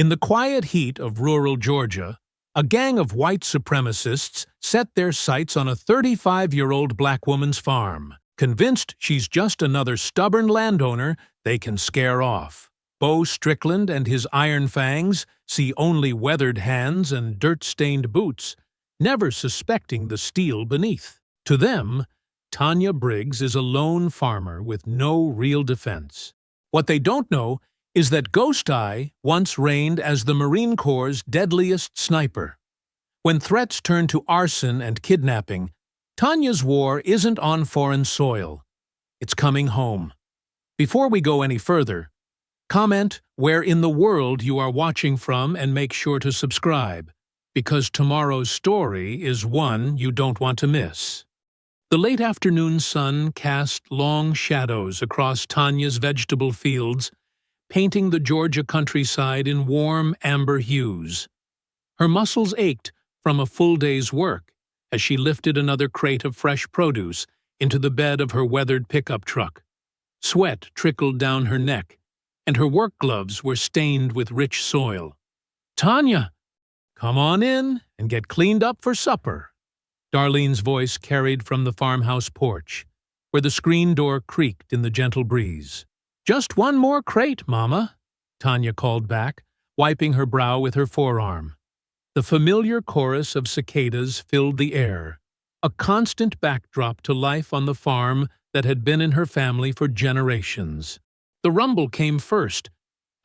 In the quiet heat of rural Georgia, a gang of white supremacists set their sights on a 35-year-old black woman's farm, convinced she's just another stubborn landowner they can scare off. Bo Strickland and his iron fangs see only weathered hands and dirt-stained boots, never suspecting the steel beneath. To them, Tanya Briggs is a lone farmer with no real defense. What they don't know is that Ghost Eye once reigned as the Marine Corps' deadliest sniper. When threats turn to arson and kidnapping, Tanya's war isn't on foreign soil. It's coming home. Before we go any further, comment where in the world you are watching from and make sure to subscribe, because tomorrow's story is one you don't want to miss. The late afternoon sun cast long shadows across Tanya's vegetable fields, painting the Georgia countryside in warm amber hues. Her muscles ached from a full day's work as she lifted another crate of fresh produce into the bed of her weathered pickup truck. Sweat trickled down her neck, and her work gloves were stained with rich soil. "Tanya, come on in and get cleaned up for supper." Darlene's voice carried from the farmhouse porch, where the screen door creaked in the gentle breeze. "Just one more crate, Mama," Tanya called back, wiping her brow with her forearm. The familiar chorus of cicadas filled the air, a constant backdrop to life on the farm that had been in her family for generations. The rumble came first,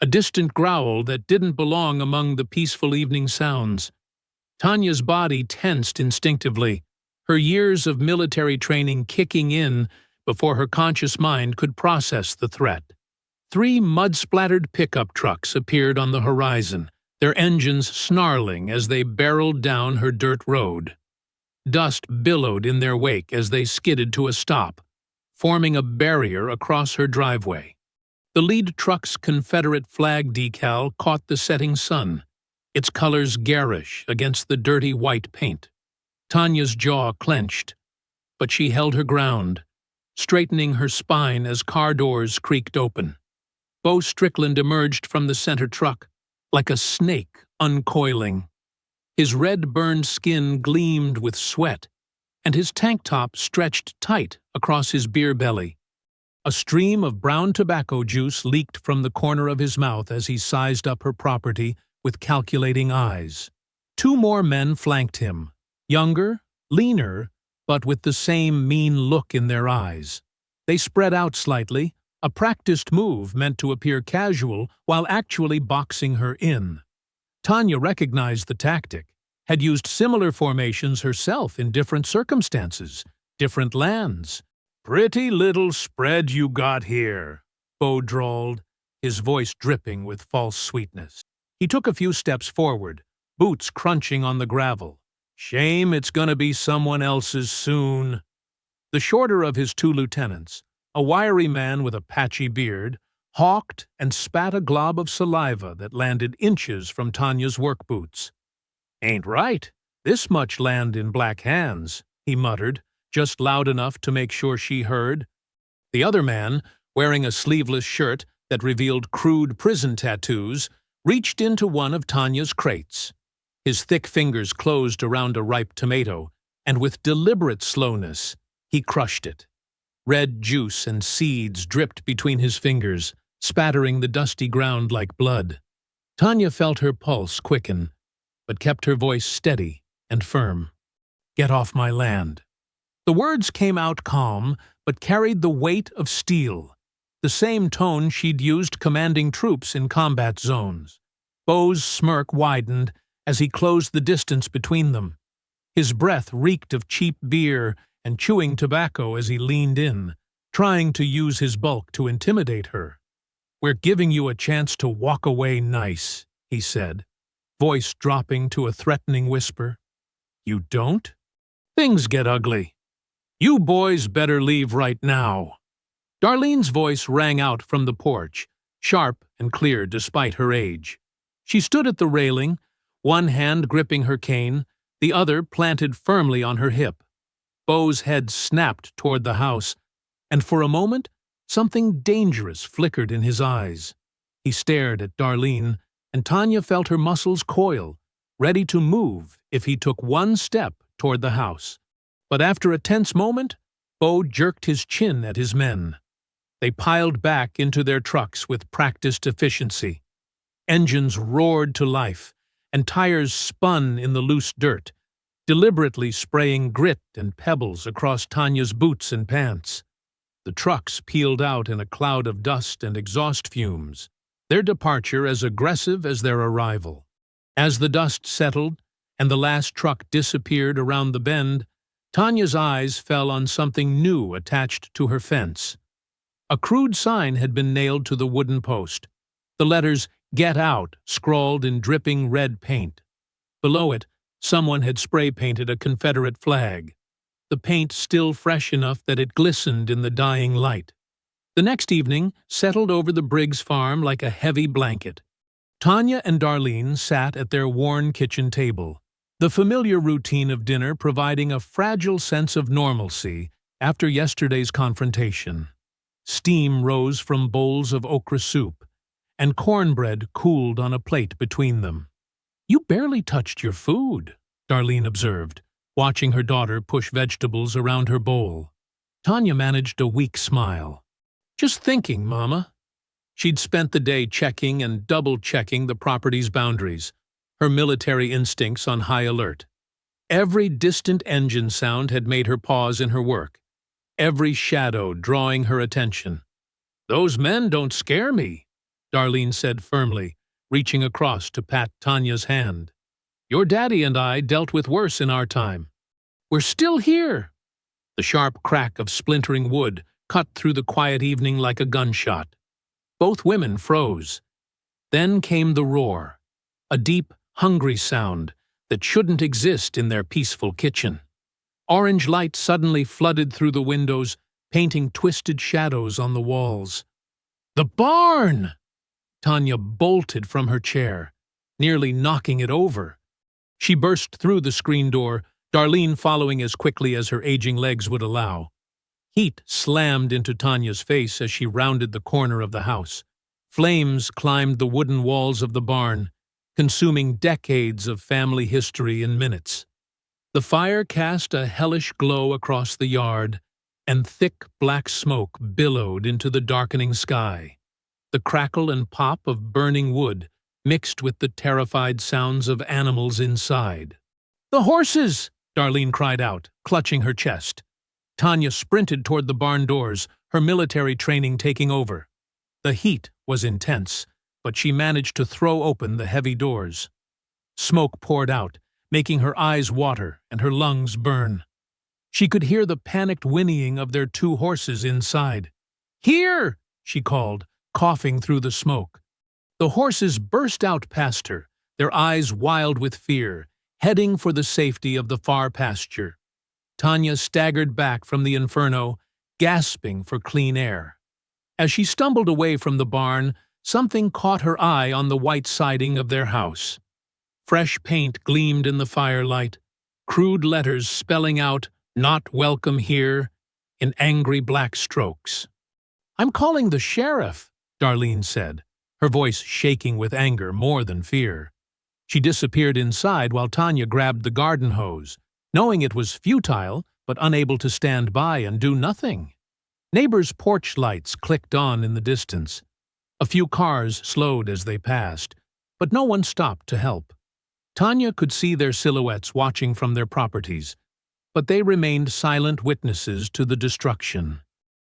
a distant growl that didn't belong among the peaceful evening sounds. Tanya's body tensed instinctively, her years of military training kicking in before her conscious mind could process the threat. 3 mud-splattered pickup trucks appeared on the horizon, their engines snarling as they barreled down her dirt road. Dust billowed in their wake as they skidded to a stop, forming a barrier across her driveway. The lead truck's Confederate flag decal caught the setting sun, its colors garish against the dirty white paint. Tanya's jaw clenched, but she held her ground, straightening her spine as car doors creaked open. Bo Strickland emerged from the center truck, like a snake uncoiling. His red-burned skin gleamed with sweat, and his tank top stretched tight across his beer belly. A stream of brown tobacco juice leaked from the corner of his mouth as he sized up her property with calculating eyes. 2 more men flanked him, younger, leaner, but with the same mean look in their eyes. They spread out slightly, a practiced move meant to appear casual while actually boxing her in. Tanya recognized the tactic, had used similar formations herself in different circumstances, different lands. "Pretty little spread you got here," Bo drawled, his voice dripping with false sweetness. He took a few steps forward, boots crunching on the gravel. "Shame it's gonna be someone else's soon." The shorter of his 2 lieutenants, a wiry man with a patchy beard, hawked and spat a glob of saliva that landed inches from Tanya's work boots. "Ain't right, this much land in black hands," he muttered, just loud enough to make sure she heard. The other man, wearing a sleeveless shirt that revealed crude prison tattoos, reached into one of Tanya's crates. His thick fingers closed around a ripe tomato, and with deliberate slowness, he crushed it. Red juice and seeds dripped between his fingers, spattering the dusty ground like blood. Tanya felt her pulse quicken, but kept her voice steady and firm. "Get off my land." The words came out calm, but carried the weight of steel, the same tone she'd used commanding troops in combat zones. Bo's smirk widened as he closed the distance between them. His breath reeked of cheap beer and chewing tobacco as he leaned in, trying to use his bulk to intimidate her. "We're giving you a chance to walk away nice," he said, voice dropping to a threatening whisper. "You don't? Things get ugly. You boys better leave right now." Darlene's voice rang out from the porch, sharp and clear despite her age. She stood at the railing, one hand gripping her cane, the other planted firmly on her hip. Bo's head snapped toward the house, and for a moment, something dangerous flickered in his eyes. He stared at Darlene, and Tanya felt her muscles coil, ready to move if he took one step toward the house. But after a tense moment, Bo jerked his chin at his men. They piled back into their trucks with practiced efficiency. Engines roared to life, and tires spun in the loose dirt, deliberately spraying grit and pebbles across Tanya's boots and pants. The trucks peeled out in a cloud of dust and exhaust fumes, their departure as aggressive as their arrival. As the dust settled and the last truck disappeared around the bend, Tanya's eyes fell on something new attached to her fence. A crude sign had been nailed to the wooden post, the letters "Get Out" scrawled in dripping red paint. Below it, someone had spray-painted a Confederate flag, the paint still fresh enough that it glistened in the dying light. The next evening settled over the Briggs farm like a heavy blanket. Tanya and Darlene sat at their worn kitchen table, the familiar routine of dinner providing a fragile sense of normalcy after yesterday's confrontation. Steam rose from bowls of okra soup, and cornbread cooled on a plate between them. "You barely touched your food," Darlene observed, watching her daughter push vegetables around her bowl. Tanya managed a weak smile. "Just thinking, Mama." She'd spent the day checking and double-checking the property's boundaries, her military instincts on high alert. Every distant engine sound had made her pause in her work, every shadow drawing her attention. "Those men don't scare me," Darlene said firmly, reaching across to pat Tanya's hand. "Your daddy and I dealt with worse in our time. We're still here." The sharp crack of splintering wood cut through the quiet evening like a gunshot. Both women froze. Then came the roar, a deep, hungry sound that shouldn't exist in their peaceful kitchen. Orange light suddenly flooded through the windows, painting twisted shadows on the walls. "The barn!" Tanya bolted from her chair, nearly knocking it over. She burst through the screen door, Darlene following as quickly as her aging legs would allow. Heat slammed into Tanya's face as she rounded the corner of the house. Flames climbed the wooden walls of the barn, consuming decades of family history in minutes. The fire cast a hellish glow across the yard, and thick black smoke billowed into the darkening sky. The crackle and pop of burning wood mixed with the terrified sounds of animals inside. "The horses!" Darlene cried out, clutching her chest. Tanya sprinted toward the barn doors, her military training taking over. The heat was intense, but she managed to throw open the heavy doors. Smoke poured out, making her eyes water and her lungs burn. She could hear the panicked whinnying of their 2 horses inside. "Here!" she called, coughing through the smoke. The horses burst out past her, their eyes wild with fear, heading for the safety of the far pasture. Tanya staggered back from the inferno, gasping for clean air. As she stumbled away from the barn, something caught her eye on the white siding of their house. Fresh paint gleamed in the firelight, crude letters spelling out "Not welcome here" in angry black strokes. "I'm calling the sheriff," Darlene said, her voice shaking with anger more than fear. She disappeared inside while Tanya grabbed the garden hose, knowing it was futile but unable to stand by and do nothing. Neighbors' porch lights clicked on in the distance. A few cars slowed as they passed, but no one stopped to help. Tanya could see their silhouettes watching from their properties, but they remained silent witnesses to the destruction.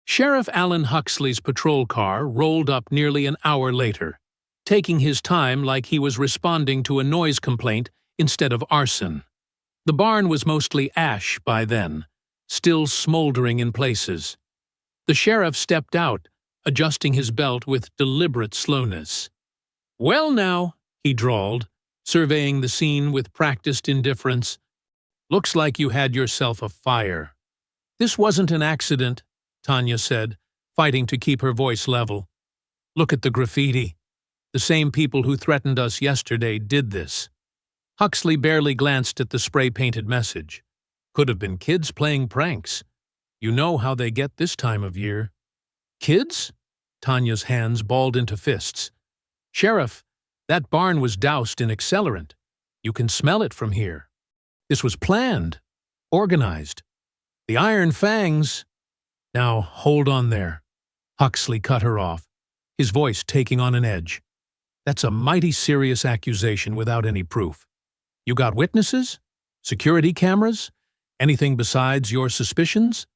Sheriff Alan Huxley's patrol car rolled up nearly an hour later, taking his time like he was responding to a noise complaint instead of arson. The barn was mostly ash by then, still smoldering in places. The sheriff stepped out, adjusting his belt with deliberate slowness. "Well now," he drawled, surveying the scene with practiced indifference. "Looks like you had yourself a fire." "This wasn't an accident," Tanya said, fighting to keep her voice level. "Look at the graffiti. The same people who threatened us yesterday did this." Huxley barely glanced at the spray-painted message. Could have been kids playing pranks. You know how they get this time of year. "Kids?" Tanya's hands balled into fists. "Sheriff, That barn was doused in accelerant. You can smell it from here. This was planned, organized. The Iron Fangs— Now, hold on there. Huxley cut her off, his voice taking on an edge. That's a mighty serious accusation without any proof. You got witnesses? Security cameras? Anything besides your suspicions?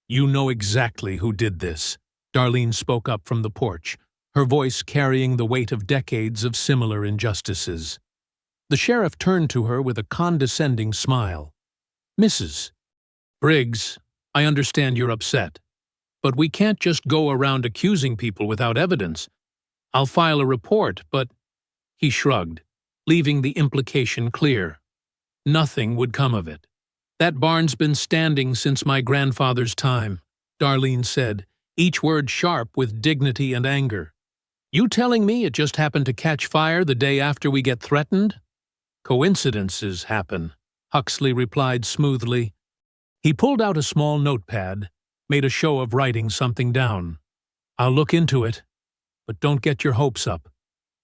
You know exactly who did this, Darlene spoke up from the porch, her voice carrying the weight of decades of similar injustices. The sheriff turned to her with a condescending smile. Mrs. Briggs, I understand you're upset, but we can't just go around accusing people without evidence. I'll file a report, but— He shrugged, leaving the implication clear. Nothing would come of it. That barn's been standing since my grandfather's time, Darlene said, each word sharp with dignity and anger. You telling me it just happened to catch fire the day after we get threatened? Coincidences happen, Huxley replied smoothly. He pulled out a small notepad, made a show of writing something down. I'll look into it, but don't get your hopes up.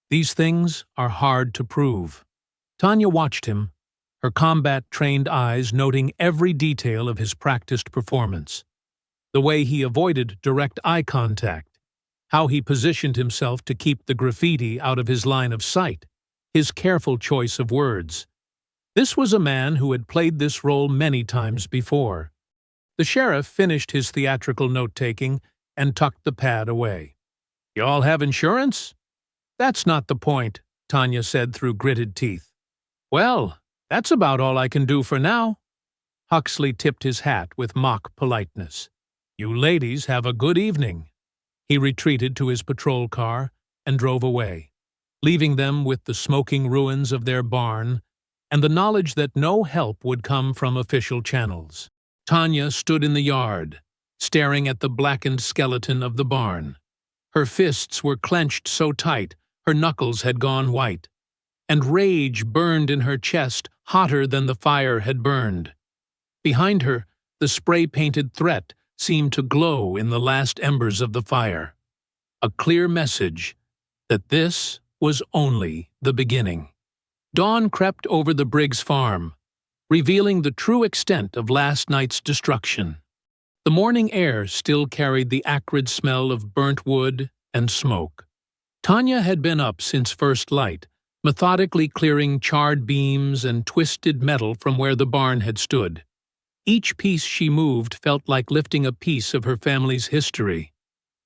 These things are hard to prove. Tanya watched him, her combat-trained eyes noting every detail of his practiced performance. The way he avoided direct eye contact, how he positioned himself to keep the graffiti out of his line of sight, his careful choice of words. This was a man who had played this role many times before. The sheriff finished his theatrical note-taking and tucked the pad away. You all have insurance? That's not the point, Tanya said through gritted teeth. Well, that's about all I can do for now. Huxley tipped his hat with mock politeness. You ladies have a good evening. He retreated to his patrol car and drove away, leaving them with the smoking ruins of their barn and the knowledge that no help would come from official channels. Tanya stood in the yard, staring at the blackened skeleton of the barn. Her fists were clenched so tight her knuckles had gone white, and rage burned in her chest hotter than the fire had burned. Behind her, the spray-painted threat seemed to glow in the last embers of the fire. A clear message that this was only the beginning. Dawn crept over the Briggs farm, revealing the true extent of last night's destruction. The morning air still carried the acrid smell of burnt wood and smoke. Tanya had been up since first light, methodically clearing charred beams and twisted metal from where the barn had stood. Each piece she moved felt like lifting a piece of her family's history.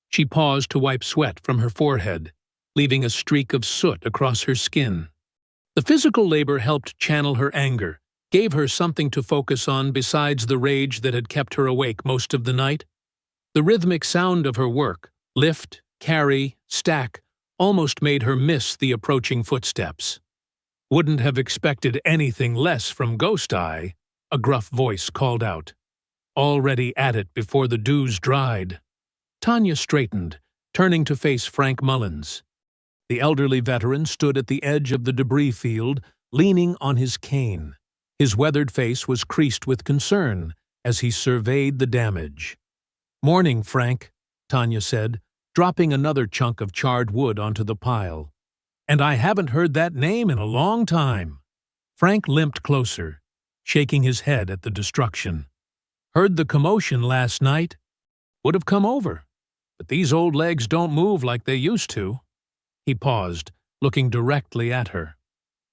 She paused to wipe sweat from her forehead, leaving a streak of soot across her skin. The physical labor helped channel her anger, gave her something to focus on besides the rage that had kept her awake most of the night. The rhythmic sound of her work, lift, carry, stack, almost made her miss the approaching footsteps. Wouldn't have expected anything less from Ghost Eye, a gruff voice called out. Already at it before the dews dried. Tanya straightened, turning to face Frank Mullins. The elderly veteran stood at the edge of the debris field, leaning on his cane. His weathered face was creased with concern as he surveyed the damage. "Morning, Frank," Tanya said, dropping another chunk of charred wood onto the pile. "And I haven't heard that name in a long time." Frank limped closer, shaking his head at the destruction. "Heard the commotion last night. Would have come over, but these old legs don't move like they used to." He paused, looking directly at her.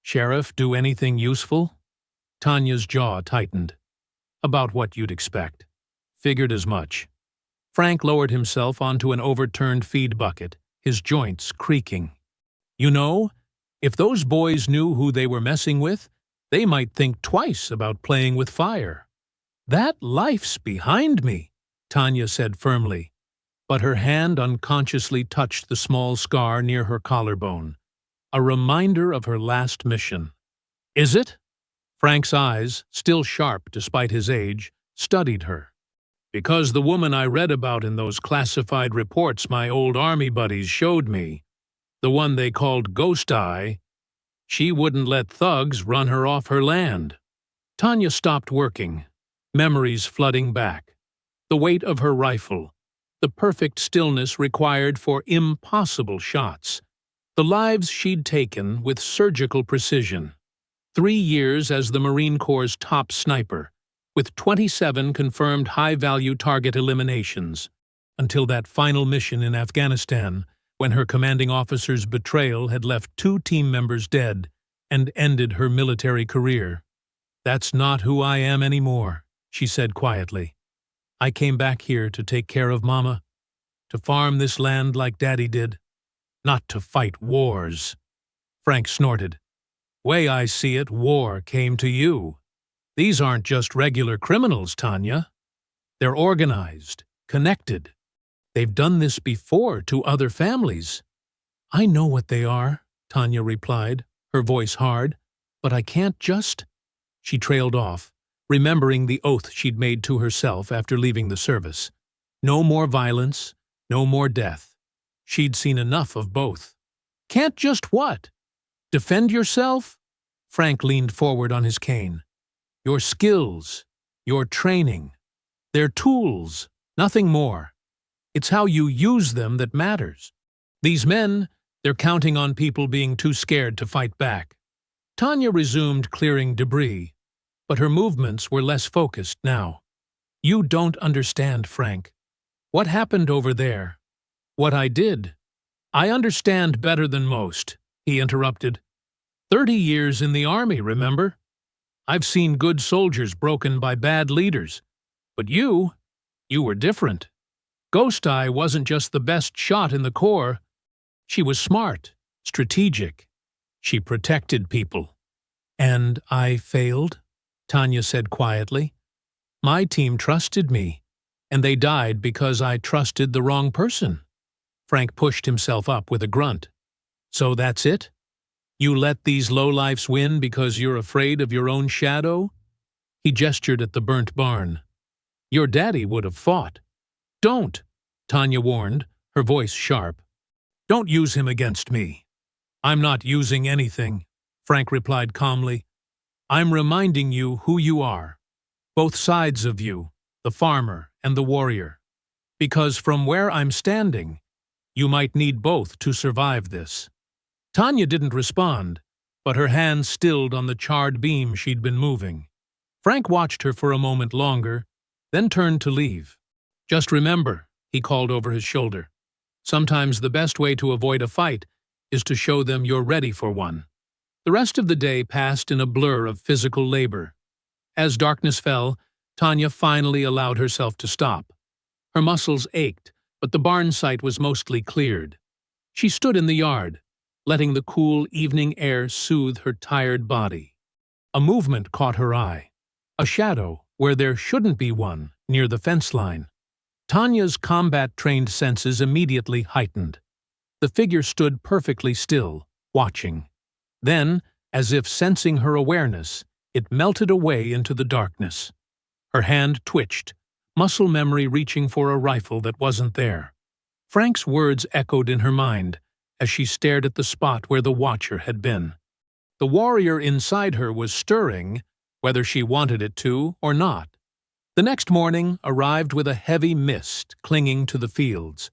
"Sheriff, do anything useful?" Tanya's jaw tightened. "About what you'd expect. Figured as much." Frank lowered himself onto an overturned feed bucket, his joints creaking. "You know, if those boys knew who they were messing with, they might think twice about playing with fire." "That life's behind me," Tanya said firmly, but her hand unconsciously touched the small scar near her collarbone, a reminder of her last mission. "Is it?" Frank's eyes, still sharp despite his age, studied her. "Because the woman I read about in those classified reports my old army buddies showed me, the one they called Ghost Eye, she wouldn't let thugs run her off her land." Tanya stopped working, memories flooding back. The weight of her rifle, the perfect stillness required for impossible shots, The lives she'd taken with surgical precision. 3 years as the Marine Corps' top sniper, with 27 confirmed high-value target eliminations, until that final mission in Afghanistan, when her commanding officer's betrayal had left 2 team members dead and ended her military career. "That's not who I am anymore," she said quietly. "I came back here to take care of Mama, to farm this land like Daddy did, not to fight wars." Frank snorted. "Way I see it, war came to you. These aren't just regular criminals, Tanya. They're organized, connected. They've done this before to other families." "I know what they are," Tanya replied, her voice hard, "but I can't just—" She trailed off, remembering the oath she'd made to herself after leaving the service. No more violence, no more death. She'd seen enough of both. "Can't just what? Defend yourself?" Frank leaned forward on his cane. "Your skills, your training. They're tools, nothing more. It's how you use them that matters. These men, they're counting on people being too scared to fight back." Tanya resumed clearing debris, but her movements were less focused now. "You don't understand, Frank. What happened over there? What I did? I understand better than most," he interrupted. 30 years in the army, remember? I've seen good soldiers broken by bad leaders. But you were different. Ghost Eye wasn't just the best shot in the Corps. She was smart, strategic. She protected people. "And I failed," Tanya said quietly. "My team trusted me, and they died because I trusted the wrong person." Frank pushed himself up with a grunt. "So that's it? You let these lowlifes win because you're afraid of your own shadow?" He gestured at the burnt barn. "Your daddy would have fought." "Don't," Tanya warned, her voice sharp. "Don't use him against me." "I'm not using anything," Frank replied calmly. "I'm reminding you who you are. Both sides of you, the farmer and the warrior. Because from where I'm standing, you might need both to survive this." Tanya didn't respond, but her hand stilled on the charred beam she'd been moving. Frank watched her for a moment longer, then turned to leave. "Just remember," he called over his shoulder, "sometimes the best way to avoid a fight is to show them you're ready for one." The rest of the day passed in a blur of physical labor. As darkness fell, Tanya finally allowed herself to stop. Her muscles ached, but the barn site was mostly cleared. She stood in the yard, letting the cool evening air soothe her tired body. A movement caught her eye, a shadow where there shouldn't be one, near the fence line. Tanya's combat-trained senses immediately heightened. The figure stood perfectly still, watching. Then, as if sensing her awareness, it melted away into the darkness. Her hand twitched, muscle memory reaching for a rifle that wasn't there. Frank's words echoed in her mind as she stared at the spot where the watcher had been. The warrior inside her was stirring, whether she wanted it to or not. The next morning arrived with a heavy mist clinging to the fields.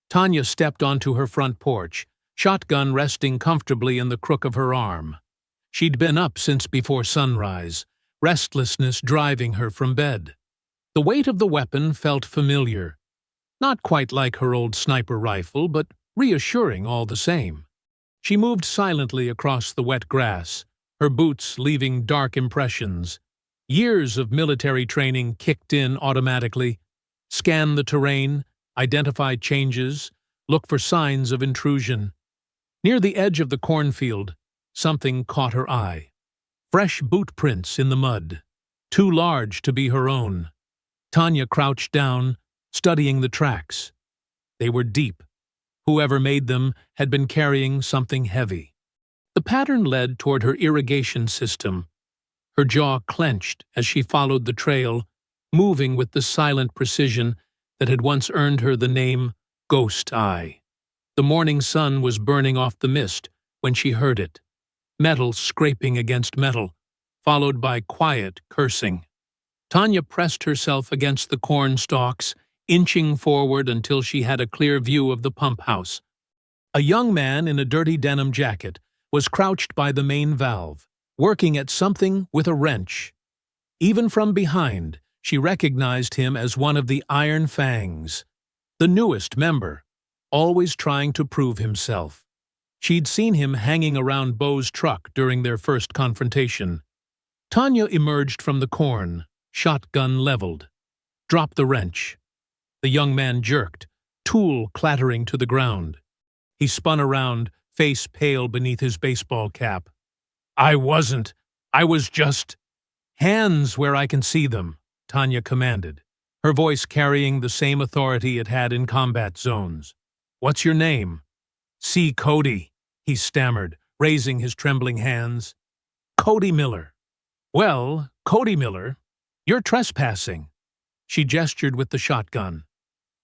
Tanya stepped onto her front porch, shotgun resting comfortably in the crook of her arm. She'd been up since before sunrise, restlessness driving her from bed. The weight of the weapon felt familiar. Not quite like her old sniper rifle, but reassuring all the same. She moved silently across the wet grass, her boots leaving dark impressions. Years of military training kicked in automatically. Scan the terrain, identify changes, look for signs of intrusion. Near the edge of the cornfield, something caught her eye. Fresh boot prints in the mud, too large to be her own. Tanya crouched down, studying the tracks. They were deep. Whoever made them had been carrying something heavy. The pattern led toward her irrigation system. Her jaw clenched as she followed the trail, moving with the silent precision that had once earned her the name Ghost Eye. The morning sun was burning off the mist when she heard it, metal scraping against metal, followed by quiet cursing. Tanya pressed herself against the corn stalks, inching forward until she had a clear view of the pump house. A young man in a dirty denim jacket was crouched by the main valve, working at something with a wrench. Even from behind, she recognized him as one of the Iron Fangs, the newest member, always trying to prove himself. She'd seen him hanging around Bo's truck during their first confrontation. Tanya emerged from the corn, shotgun leveled. "Drop the wrench." The young man jerked, tool clattering to the ground. He spun around, face pale beneath his baseball cap. I was just—" "Hands where I can see them," Tanya commanded, her voice carrying the same authority it had in combat zones. "What's your name?" "C. Cody," he stammered, raising his trembling hands. "Cody Miller." "Well, Cody Miller, you're trespassing." She gestured with the shotgun.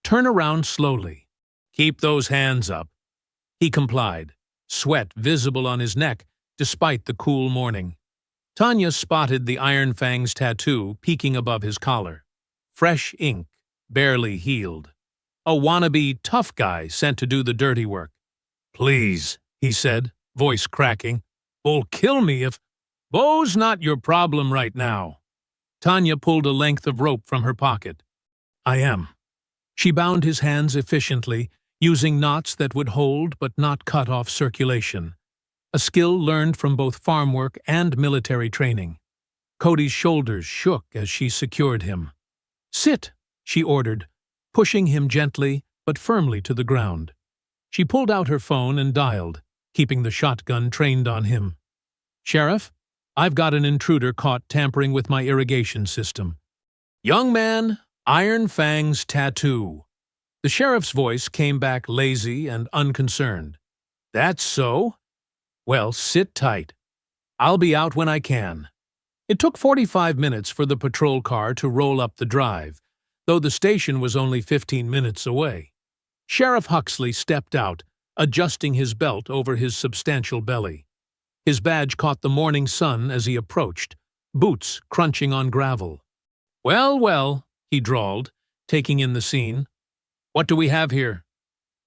"Turn around slowly. Keep those hands up." He complied, sweat visible on his neck despite the cool morning. Tanya spotted the Iron Fang's tattoo peeking above his collar. Fresh ink, barely healed. A wannabe tough guy sent to do the dirty work. "Please," he said, voice cracking. "Bull kill me if—" "Bo's not your problem right now." Tanya pulled a length of rope from her pocket. "I am." She bound his hands efficiently, using knots that would hold but not cut off circulation, a skill learned from both farm work and military training. Cody's shoulders shook as she secured him. "Sit," she ordered, pushing him gently but firmly to the ground. She pulled out her phone and dialed, keeping the shotgun trained on him. "Sheriff, I've got an intruder caught tampering with my irrigation system." "Young man, Iron Fang's tattoo." The sheriff's voice came back lazy and unconcerned. "That's so? Well, sit tight. I'll be out when I can." It took 45 minutes for the patrol car to roll up the drive, though the station was only 15 minutes away. Sheriff Huxley stepped out, adjusting his belt over his substantial belly. His badge caught the morning sun as he approached, boots crunching on gravel. "Well, well," he drawled, taking in the scene. "What do we have here?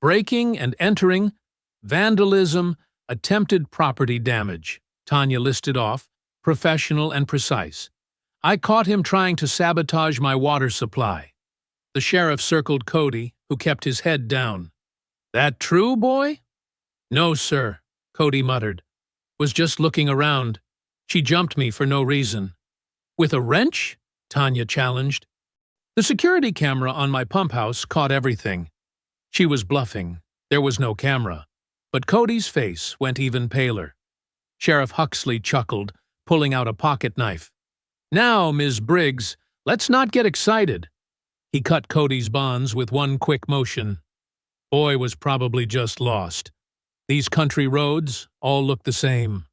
Breaking and entering, vandalism, attempted property damage." Tanya listed off, professional and precise. "I caught him trying to sabotage my water supply." The sheriff circled Cody, who kept his head down. "That true, boy?" "No, sir," Cody muttered. "Was just looking around. She jumped me for no reason." "With a wrench?" Tanya challenged. "The security camera on my pump house caught everything." She was bluffing. There was no camera. But Cody's face went even paler. Sheriff Huxley chuckled, pulling out a pocket knife. "Now, Ms. Briggs, let's not get excited." He cut Cody's bonds with one quick motion. Boy was probably just lost. These country roads all look the same.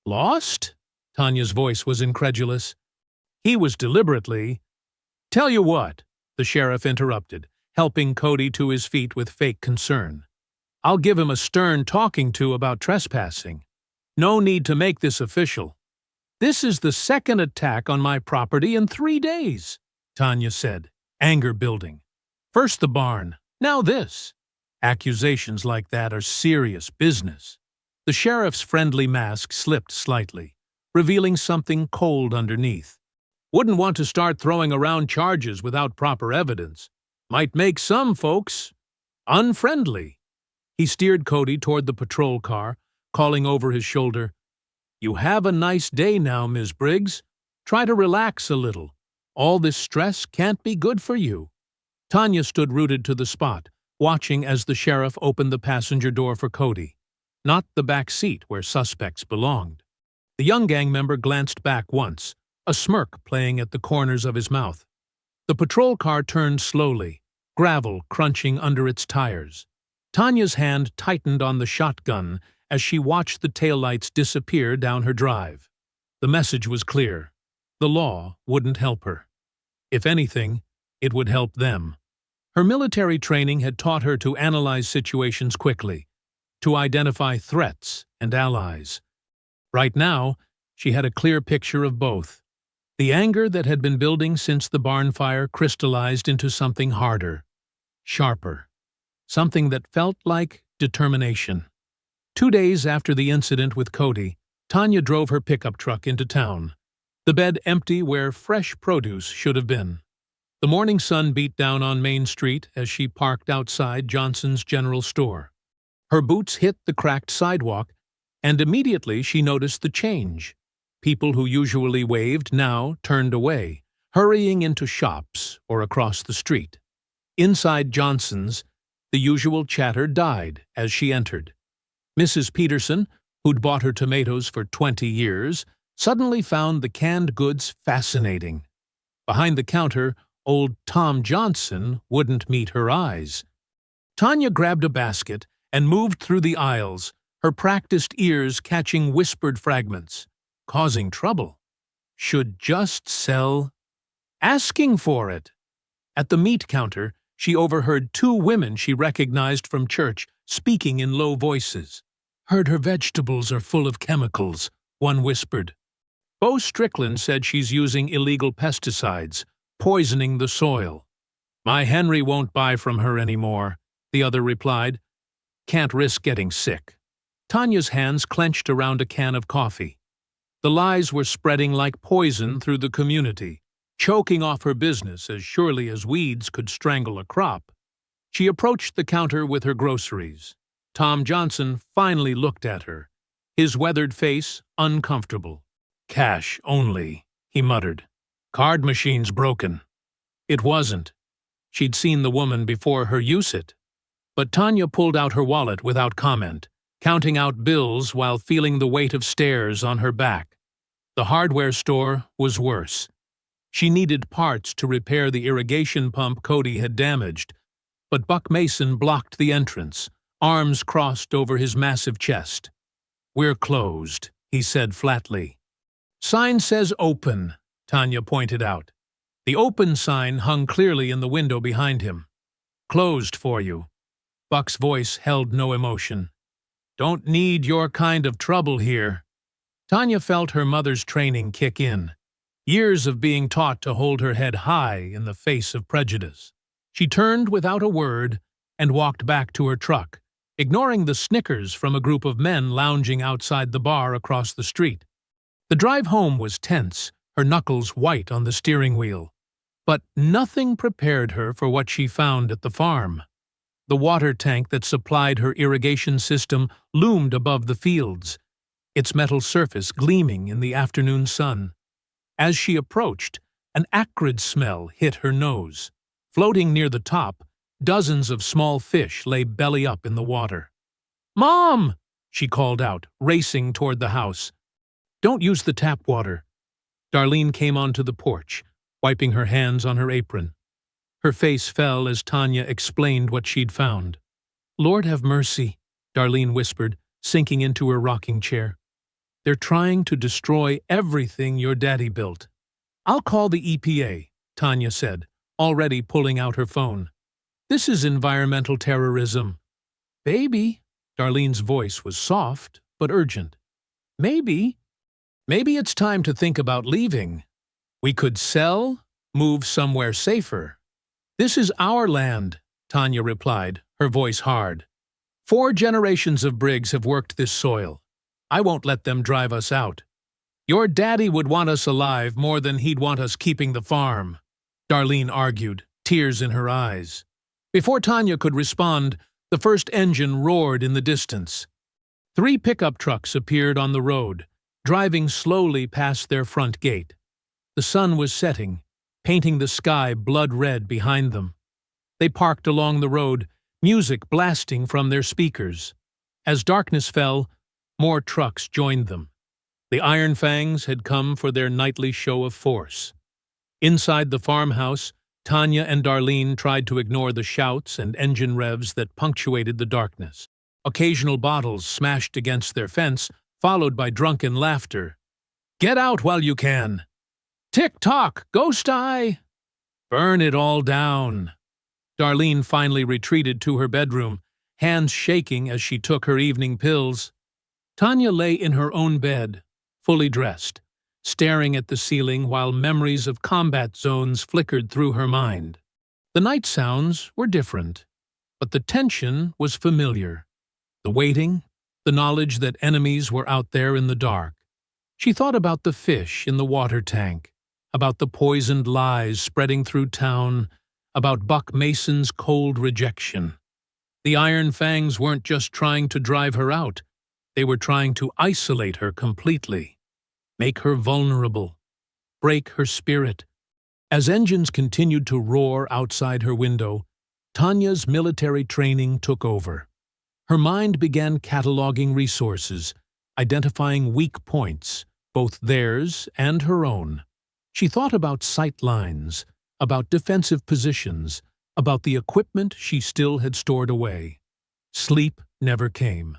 "Lost?" Tanya's voice was incredulous. "He was deliberately—" "Tell you what," the sheriff interrupted, helping Cody to his feet with fake concern. "I'll give him a stern talking to about trespassing. No need to make this official." "This is the second attack on my property in 3 days," Tanya said, anger building. "First the barn, now this. Accusations like that are serious business." The sheriff's friendly mask slipped slightly, revealing something cold underneath. "Wouldn't want to start throwing around charges without proper evidence. Might make some folks unfriendly." He steered Cody toward the patrol car, calling over his shoulder, "You have a nice day now, Ms. Briggs. Try to relax a little. All this stress can't be good for you." Tanya stood rooted to the spot, watching as the sheriff opened the passenger door for Cody, not the back seat where suspects belonged. The young gang member glanced back once, a smirk playing at the corners of his mouth. The patrol car turned slowly, gravel crunching under its tires. Tanya's hand tightened on the shotgun as she watched the taillights disappear down her drive. The message was clear. The law wouldn't help her. If anything, it would help them. Her military training had taught her to analyze situations quickly, to identify threats and allies. Right now, she had a clear picture of both. The anger that had been building since the barn fire crystallized into something harder, sharper, something that felt like determination. 2 days after the incident with Cody, Tanya drove her pickup truck into town, the bed empty where fresh produce should have been. The morning sun beat down on Main Street as she parked outside Johnson's General Store. Her boots hit the cracked sidewalk, and immediately she noticed the change. People who usually waved now turned away, hurrying into shops or across the street. Inside Johnson's, the usual chatter died as she entered. Mrs. Peterson, who'd bought her tomatoes for 20 years, suddenly found the canned goods fascinating. Behind the counter, old Tom Johnson wouldn't meet her eyes. Tanya grabbed a basket and moved through the aisles, her practiced ears catching whispered fragments. Causing trouble. Should just sell. Asking for it. At the meat counter, she overheard 2 women she recognized from church speaking in low voices. Heard her vegetables are full of chemicals, one whispered. Bo Strickland said she's using illegal pesticides, poisoning the soil. My Henry won't buy from her anymore, the other replied. Can't risk getting sick. Tanya's hands clenched around a can of coffee. The lies were spreading like poison through the community, choking off her business as surely as weeds could strangle a crop. She approached the counter with her groceries. Tom Johnson finally looked at her, his weathered face uncomfortable. Cash only, he muttered. Card machine's broken. It wasn't. She'd seen the woman before her use it. But Tanya pulled out her wallet without comment, counting out bills while feeling the weight of stares on her back. The hardware store was worse. She needed parts to repair the irrigation pump Cody had damaged, but Buck Mason blocked the entrance, arms crossed over his massive chest. We're closed, he said flatly. Sign says open, Tanya pointed out. The open sign hung clearly in the window behind him. Closed for you. Buck's voice held no emotion. Don't need your kind of trouble here. Tanya felt her mother's training kick in. Years of being taught to hold her head high in the face of prejudice. She turned without a word and walked back to her truck, ignoring the snickers from a group of men lounging outside the bar across the street. The drive home was tense, her knuckles white on the steering wheel. But nothing prepared her for what she found at the farm. The water tank that supplied her irrigation system loomed above the fields, its metal surface gleaming in the afternoon sun. As she approached, an acrid smell hit her nose. Floating near the top, dozens of small fish lay belly up in the water. "Mom!" she called out, racing toward the house. "Don't use the tap water." Darlene came onto the porch, wiping her hands on her apron. Her face fell as Tanya explained what she'd found. "Lord have mercy," Darlene whispered, sinking into her rocking chair. "They're trying to destroy everything your daddy built." "I'll call the EPA," Tanya said, already pulling out her phone. "This is environmental terrorism." "Baby," Darlene's voice was soft but urgent. Maybe it's time to think about leaving. We could sell, move somewhere safer." "This is our land," Tanya replied, her voice hard. 4 generations of Briggs have worked this soil. I won't let them drive us out. Your daddy would want us alive more than he'd want us keeping the farm," Darlene argued, tears in her eyes. Before Tanya could respond, the first engine roared in the distance. 3 pickup trucks appeared on the road, driving slowly past their front gate. The sun was setting, painting the sky blood-red behind them. They parked along the road, music blasting from their speakers. As darkness fell, more trucks joined them. The Iron Fangs had come for their nightly show of force. Inside the farmhouse, Tanya and Darlene tried to ignore the shouts and engine revs that punctuated the darkness. Occasional bottles smashed against their fence, followed by drunken laughter. "Get out while you can!" "Tick-tock, ghost eye!" "Burn it all down!" Darlene finally retreated to her bedroom, hands shaking as she took her evening pills. Tanya lay in her own bed, fully dressed, staring at the ceiling while memories of combat zones flickered through her mind. The night sounds were different, but the tension was familiar. The waiting, the knowledge that enemies were out there in the dark. She thought about the fish in the water tank, about the poisoned lies spreading through town, about Buck Mason's cold rejection. The Iron Fangs weren't just trying to drive her out, they were trying to isolate her completely, make her vulnerable, break her spirit. As engines continued to roar outside her window, Tanya's military training took over. Her mind began cataloging resources, identifying weak points, both theirs and her own. She thought about sight lines, about defensive positions, about the equipment she still had stored away. Sleep never came.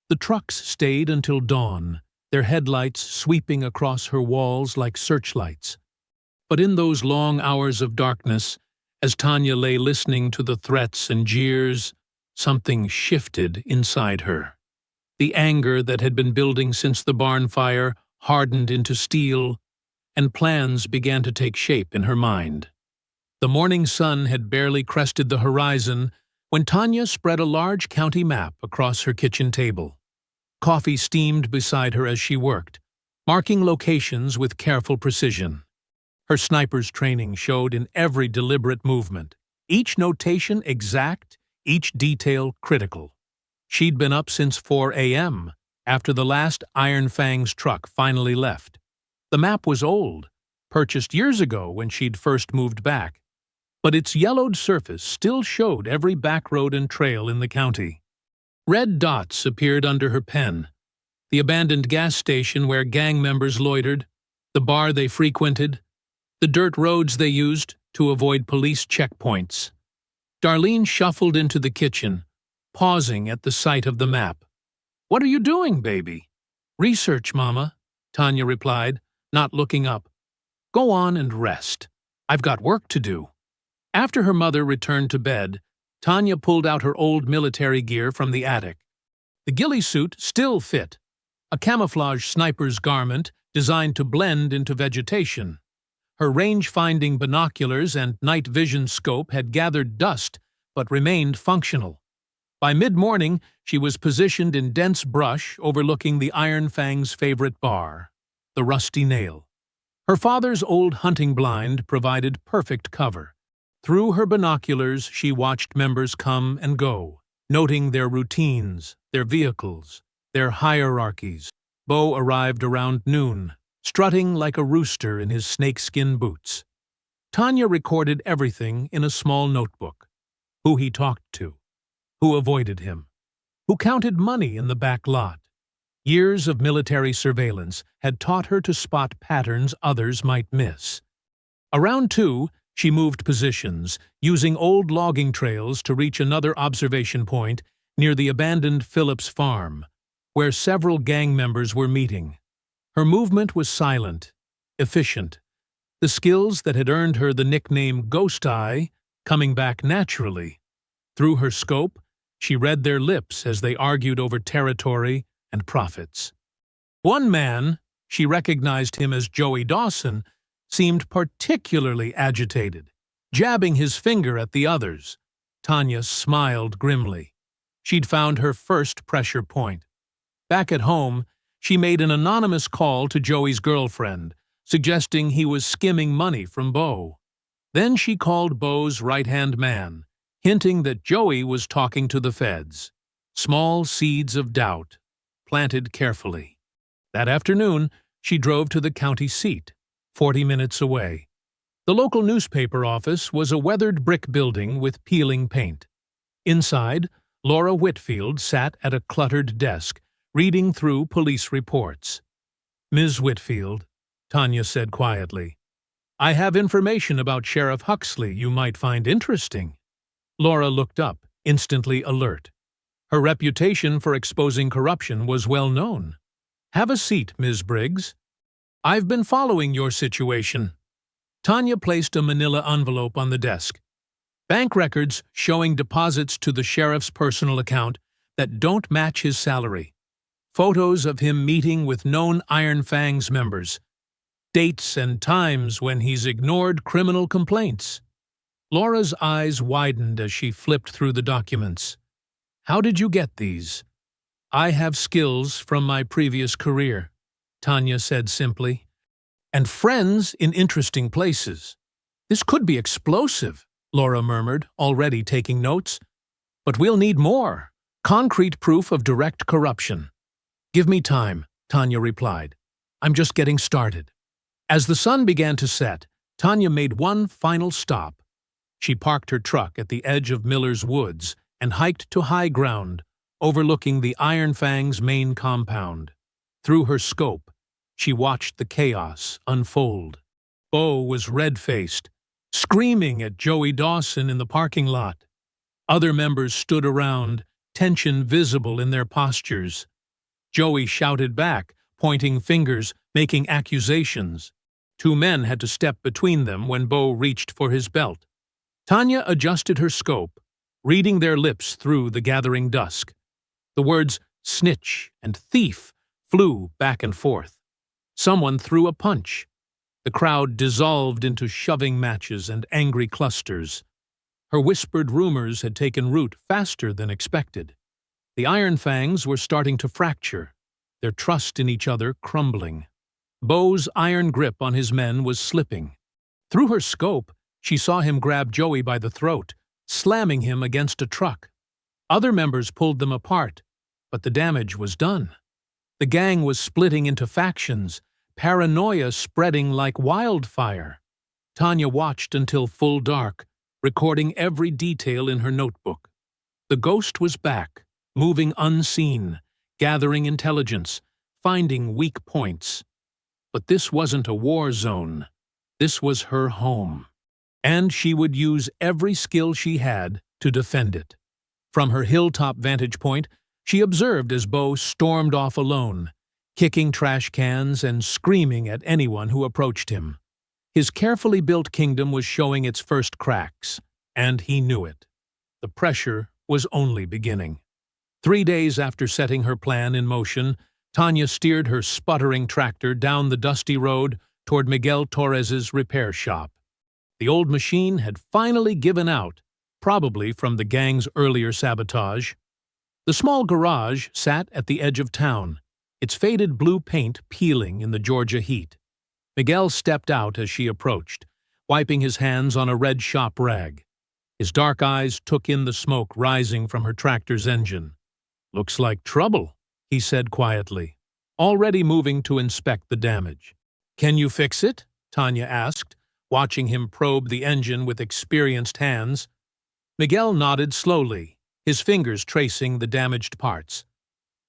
The trucks stayed until dawn, their headlights sweeping across her walls like searchlights. But in those long hours of darkness, as Tanya lay listening to the threats and jeers, something shifted inside her. The anger that had been building since the barn fire hardened into steel, and plans began to take shape in her mind. The morning sun had barely crested the horizon when Tanya spread a large county map across her kitchen table. Coffee steamed beside her as she worked, marking locations with careful precision. Her sniper's training showed in every deliberate movement, each notation exact, each detail critical. She'd been up since 4 a.m., after the last Iron Fang's truck finally left. The map was old, purchased years ago when she'd first moved back, but its yellowed surface still showed every back road and trail in the county. Red dots appeared under her pen: the abandoned gas station where gang members loitered, the bar they frequented, the dirt roads they used to avoid police checkpoints. Darlene shuffled into the kitchen, pausing at the sight of the map. "What are you doing, baby?" "Research, Mama," Tanya replied, not looking up. "Go on and rest. I've got work to do." After her mother returned to bed, Tanya pulled out her old military gear from the attic. The ghillie suit still fit, a camouflage sniper's garment designed to blend into vegetation. Her range-finding binoculars and night vision scope had gathered dust but remained functional. By mid-morning, she was positioned in dense brush overlooking the Iron Fang's favorite bar, the Rusty Nail. Her father's old hunting blind provided perfect cover. Through her binoculars, she watched members come and go, noting their routines, their vehicles, their hierarchies. Bo arrived around noon, strutting like a rooster in his snakeskin boots. Tanya recorded everything in a small notebook: who he talked to, who avoided him, who counted money in the back lot. Years of military surveillance had taught her to spot patterns others might miss. Around 2, she moved positions, using old logging trails to reach another observation point near the abandoned Phillips farm, where several gang members were meeting. Her movement was silent, efficient, the skills that had earned her the nickname Ghost Eye coming back naturally. Through her scope, she read their lips as they argued over territory and profits. One man, she recognized him as Joey Dawson, seemed particularly agitated, jabbing his finger at the others. Tanya smiled grimly. She'd found her first pressure point. Back at home, she made an anonymous call to Joey's girlfriend, suggesting he was skimming money from Bo. Then she called Bo's right-hand man, hinting that Joey was talking to the feds. Small seeds of doubt, planted carefully. That afternoon, she drove to the county seat, 40 minutes away. The local newspaper office was a weathered brick building with peeling paint. Inside, Laura Whitfield sat at a cluttered desk, reading through police reports. "Ms. Whitfield," Tanya said quietly, "I have information about Sheriff Huxley you might find interesting." Laura looked up, instantly alert. Her reputation for exposing corruption was well known. "Have a seat, Ms. Briggs. I've been following your situation." Tanya placed a manila envelope on the desk. Bank records showing deposits to the sheriff's personal account that don't match his salary. Photos of him meeting with known Iron Fangs members. Dates and times when he's ignored criminal complaints. Laura's eyes widened as she flipped through the documents. "How did you get these?" I have skills from my previous career, Tanya said simply, and friends in interesting places. This could be explosive, Laura murmured, already taking notes. But we'll need more. Concrete proof of direct corruption. Give me time, Tanya replied. I'm just getting started. As the sun began to set, Tanya made one final stop. She parked her truck at the edge of Miller's Woods and hiked to high ground, overlooking the Iron Fang's main compound. Through her scope, she watched the chaos unfold. Bo was red-faced, screaming at Joey Dawson in the parking lot. Other members stood around, tension visible in their postures. Joey shouted back, pointing fingers, making accusations. Two men had to step between them when Bo reached for his belt. Tanya adjusted her scope, reading their lips through the gathering dusk. The words snitch and thief flew back and forth. Someone threw a punch. The crowd dissolved into shoving matches and angry clusters. Her whispered rumors had taken root faster than expected. The Iron Fangs were starting to fracture, their trust in each other crumbling. Bo's iron grip on his men was slipping. Through her scope, she saw him grab Joey by the throat, slamming him against a truck. Other members pulled them apart, but the damage was done. The gang was splitting into factions, paranoia spreading like wildfire. Tanya watched until full dark, recording every detail in her notebook. The ghost was back, moving unseen, gathering intelligence, finding weak points. But this wasn't a war zone. This was her home. And she would use every skill she had to defend it. From her hilltop vantage point, she observed as Bo stormed off alone, kicking trash cans and screaming at anyone who approached him. His carefully built kingdom was showing its first cracks, and he knew it. The pressure was only beginning. 3 days after setting her plan in motion, Tanya steered her sputtering tractor down the dusty road toward Miguel Torres's repair shop. The old machine had finally given out, probably from the gang's earlier sabotage. The small garage sat at the edge of town, its faded blue paint peeling in the Georgia heat. Miguel stepped out as she approached, wiping his hands on a red shop rag. His dark eyes took in the smoke rising from her tractor's engine. "Looks like trouble," he said quietly, already moving to inspect the damage. "Can you fix it?" Tanya asked, watching him probe the engine with experienced hands. Miguel nodded slowly, his fingers tracing the damaged parts.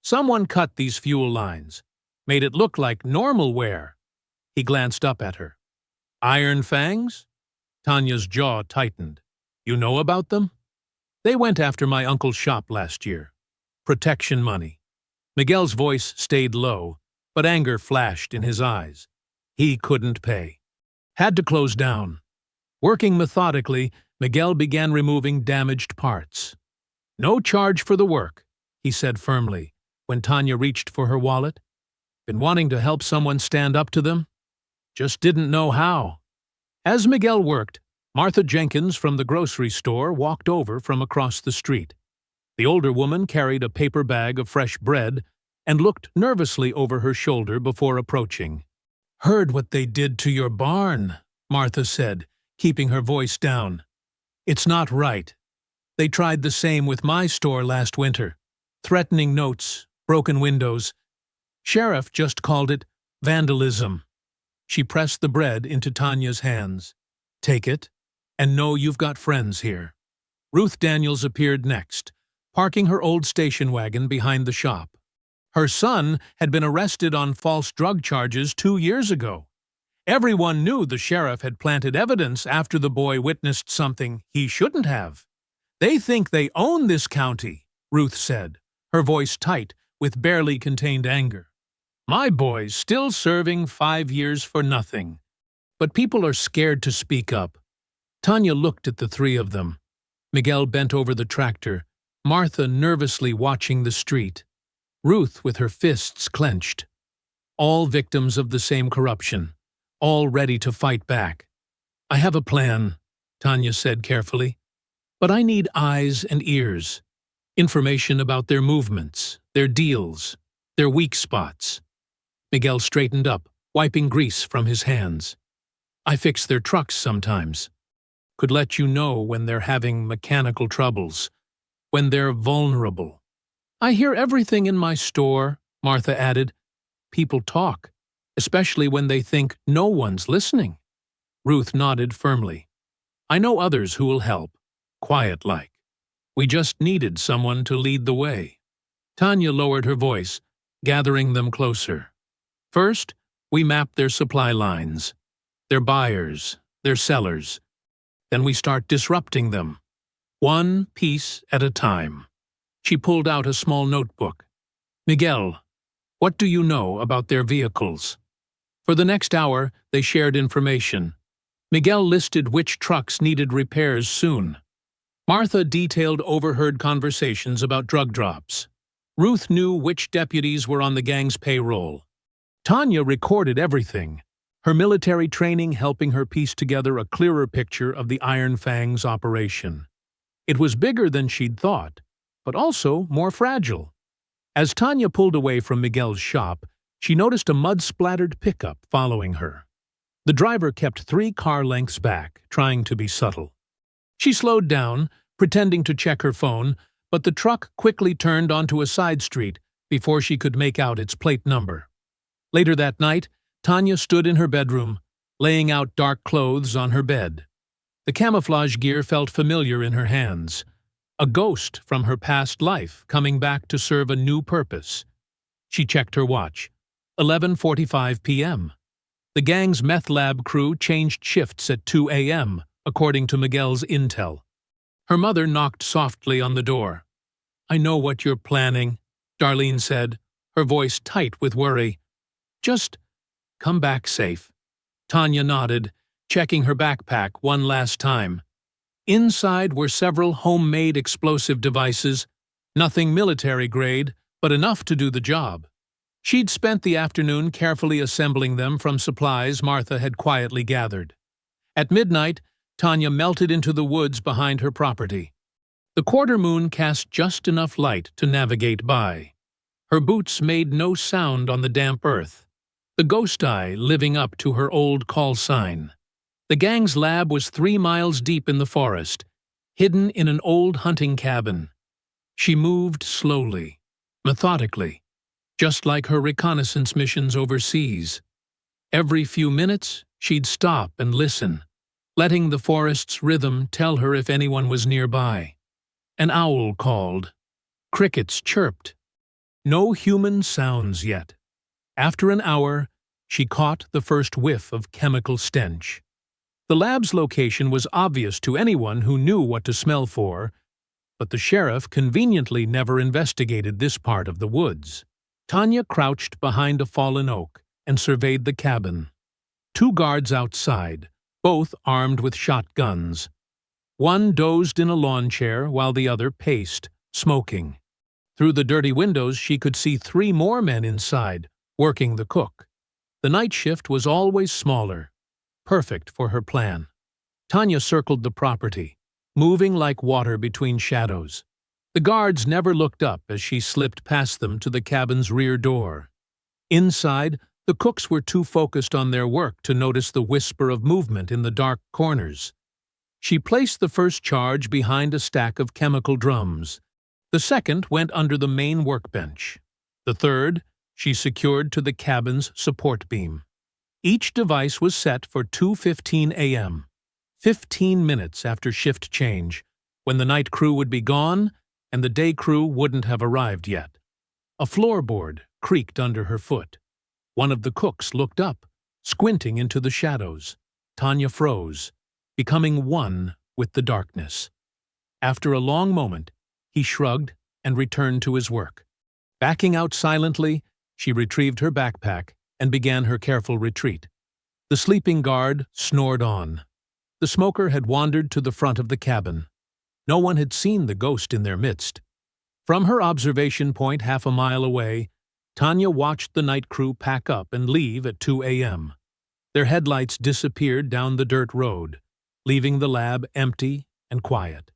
"Someone cut these fuel lines, made it look like normal wear." He glanced up at her. "Iron Fangs?" Tanya's jaw tightened. "You know about them?" "They went after my uncle's shop last year. Protection money." Miguel's voice stayed low, but anger flashed in his eyes. He couldn't pay. Had to close down. Working methodically, Miguel began removing damaged parts. "No charge for the work," he said firmly, when Tanya reached for her wallet. "Been wanting to help someone stand up to them? Just didn't know how." As Miguel worked, Martha Jenkins from the grocery store walked over from across the street. The older woman carried a paper bag of fresh bread and looked nervously over her shoulder before approaching. "Heard what they did to your barn," Martha said, keeping her voice down. "It's not right. They tried the same with my store last winter. Threatening notes, broken windows. Sheriff just called it vandalism." She pressed the bread into Tanya's hands. "Take it, and know you've got friends here." Ruth Daniels appeared next, parking her old station wagon behind the shop. Her son had been arrested on false drug charges 2 years ago. Everyone knew the sheriff had planted evidence after the boy witnessed something he shouldn't have. "They think they own this county," Ruth said, her voice tight with barely contained anger. "My boy's still serving 5 years for nothing. But people are scared to speak up." Tanya looked at the three of them. Miguel bent over the tractor, Martha nervously watching the street, Ruth with her fists clenched. All victims of the same corruption, all ready to fight back. "I have a plan," Tanya said carefully. "But I need eyes and ears. Information about their movements, their deals, their weak spots. Miguel straightened up, wiping grease from his hands. I fix their trucks sometimes. Could let you know when they're having mechanical troubles, when they're vulnerable. I hear everything in my store, Martha added. People talk, especially when they think no one's listening. Ruth nodded firmly. I know others who will help, quiet-like. We just needed someone to lead the way. Tanya lowered her voice, gathering them closer. First, we mapped their supply lines, their buyers, their sellers. Then we start disrupting them, one piece at a time. She pulled out a small notebook. Miguel, what do you know about their vehicles? For the next hour, they shared information. Miguel listed which trucks needed repairs soon. Martha detailed overheard conversations about drug drops. Ruth knew which deputies were on the gang's payroll. Tanya recorded everything, her military training helping her piece together a clearer picture of the Iron Fang's operation. It was bigger than she'd thought, but also more fragile. As Tanya pulled away from Miguel's shop, she noticed a mud-splattered pickup following her. The driver kept 3 car lengths back, trying to be subtle. She slowed down, pretending to check her phone, but the truck quickly turned onto a side street before she could make out its plate number. Later that night, Tanya stood in her bedroom, laying out dark clothes on her bed. The camouflage gear felt familiar in her hands, a ghost from her past life coming back to serve a new purpose. She checked her watch. 11:45 p.m. The gang's meth lab crew changed shifts at 2 a.m., according to Miguel's intel. Her mother knocked softly on the door. I know what you're planning, Darlene said, her voice tight with worry. Just come back safe. Tanya nodded, checking her backpack one last time. Inside were several homemade explosive devices, nothing military grade, but enough to do the job. She'd spent the afternoon carefully assembling them from supplies Martha had quietly gathered. At midnight, Tanya melted into the woods behind her property. The quarter moon cast just enough light to navigate by. Her boots made no sound on the damp earth, the ghost eye living up to her old call sign. The gang's lab was 3 miles deep in the forest, hidden in an old hunting cabin. She moved slowly, methodically, just like her reconnaissance missions overseas. Every few minutes, she'd stop and listen, letting the forest's rhythm tell her if anyone was nearby. An owl called. Crickets chirped. No human sounds yet. After an hour, she caught the first whiff of chemical stench. The lab's location was obvious to anyone who knew what to smell for, but the sheriff conveniently never investigated this part of the woods. Tanya crouched behind a fallen oak and surveyed the cabin. 2 guards outside, both armed with shotguns. One dozed in a lawn chair while the other paced, smoking. Through the dirty windows she could see 3 more men inside, working the cook. The night shift was always smaller, perfect for her plan. Tanya circled the property, moving like water between shadows. The guards never looked up as she slipped past them to the cabin's rear door. Inside, the cooks were too focused on their work to notice the whisper of movement in the dark corners. She placed the first charge behind a stack of chemical drums. The second went under the main workbench. The third, she secured to the cabin's support beam. Each device was set for 2:15 a.m., 15 minutes after shift change, when the night crew would be gone and the day crew wouldn't have arrived yet. A floorboard creaked under her foot. One of the cooks looked up, squinting into the shadows. Tanya froze, becoming one with the darkness. After a long moment, he shrugged and returned to his work. Backing out silently, she retrieved her backpack and began her careful retreat. The sleeping guard snored on. The smoker had wandered to the front of the cabin. No one had seen the ghost in their midst. From her observation point half a mile away, Tanya watched the night crew pack up and leave at 2 a.m. Their headlights disappeared down the dirt road, leaving the lab empty and quiet.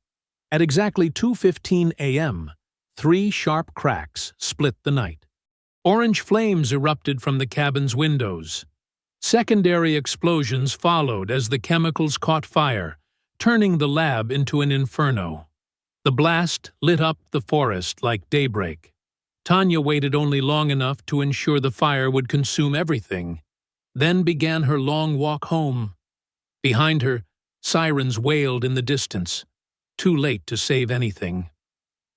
At exactly 2:15 a.m., 3 sharp cracks split the night. Orange flames erupted from the cabin's windows. Secondary explosions followed as the chemicals caught fire, turning the lab into an inferno. The blast lit up the forest like daybreak. Tanya waited only long enough to ensure the fire would consume everything, then began her long walk home. Behind her, sirens wailed in the distance, too late to save anything.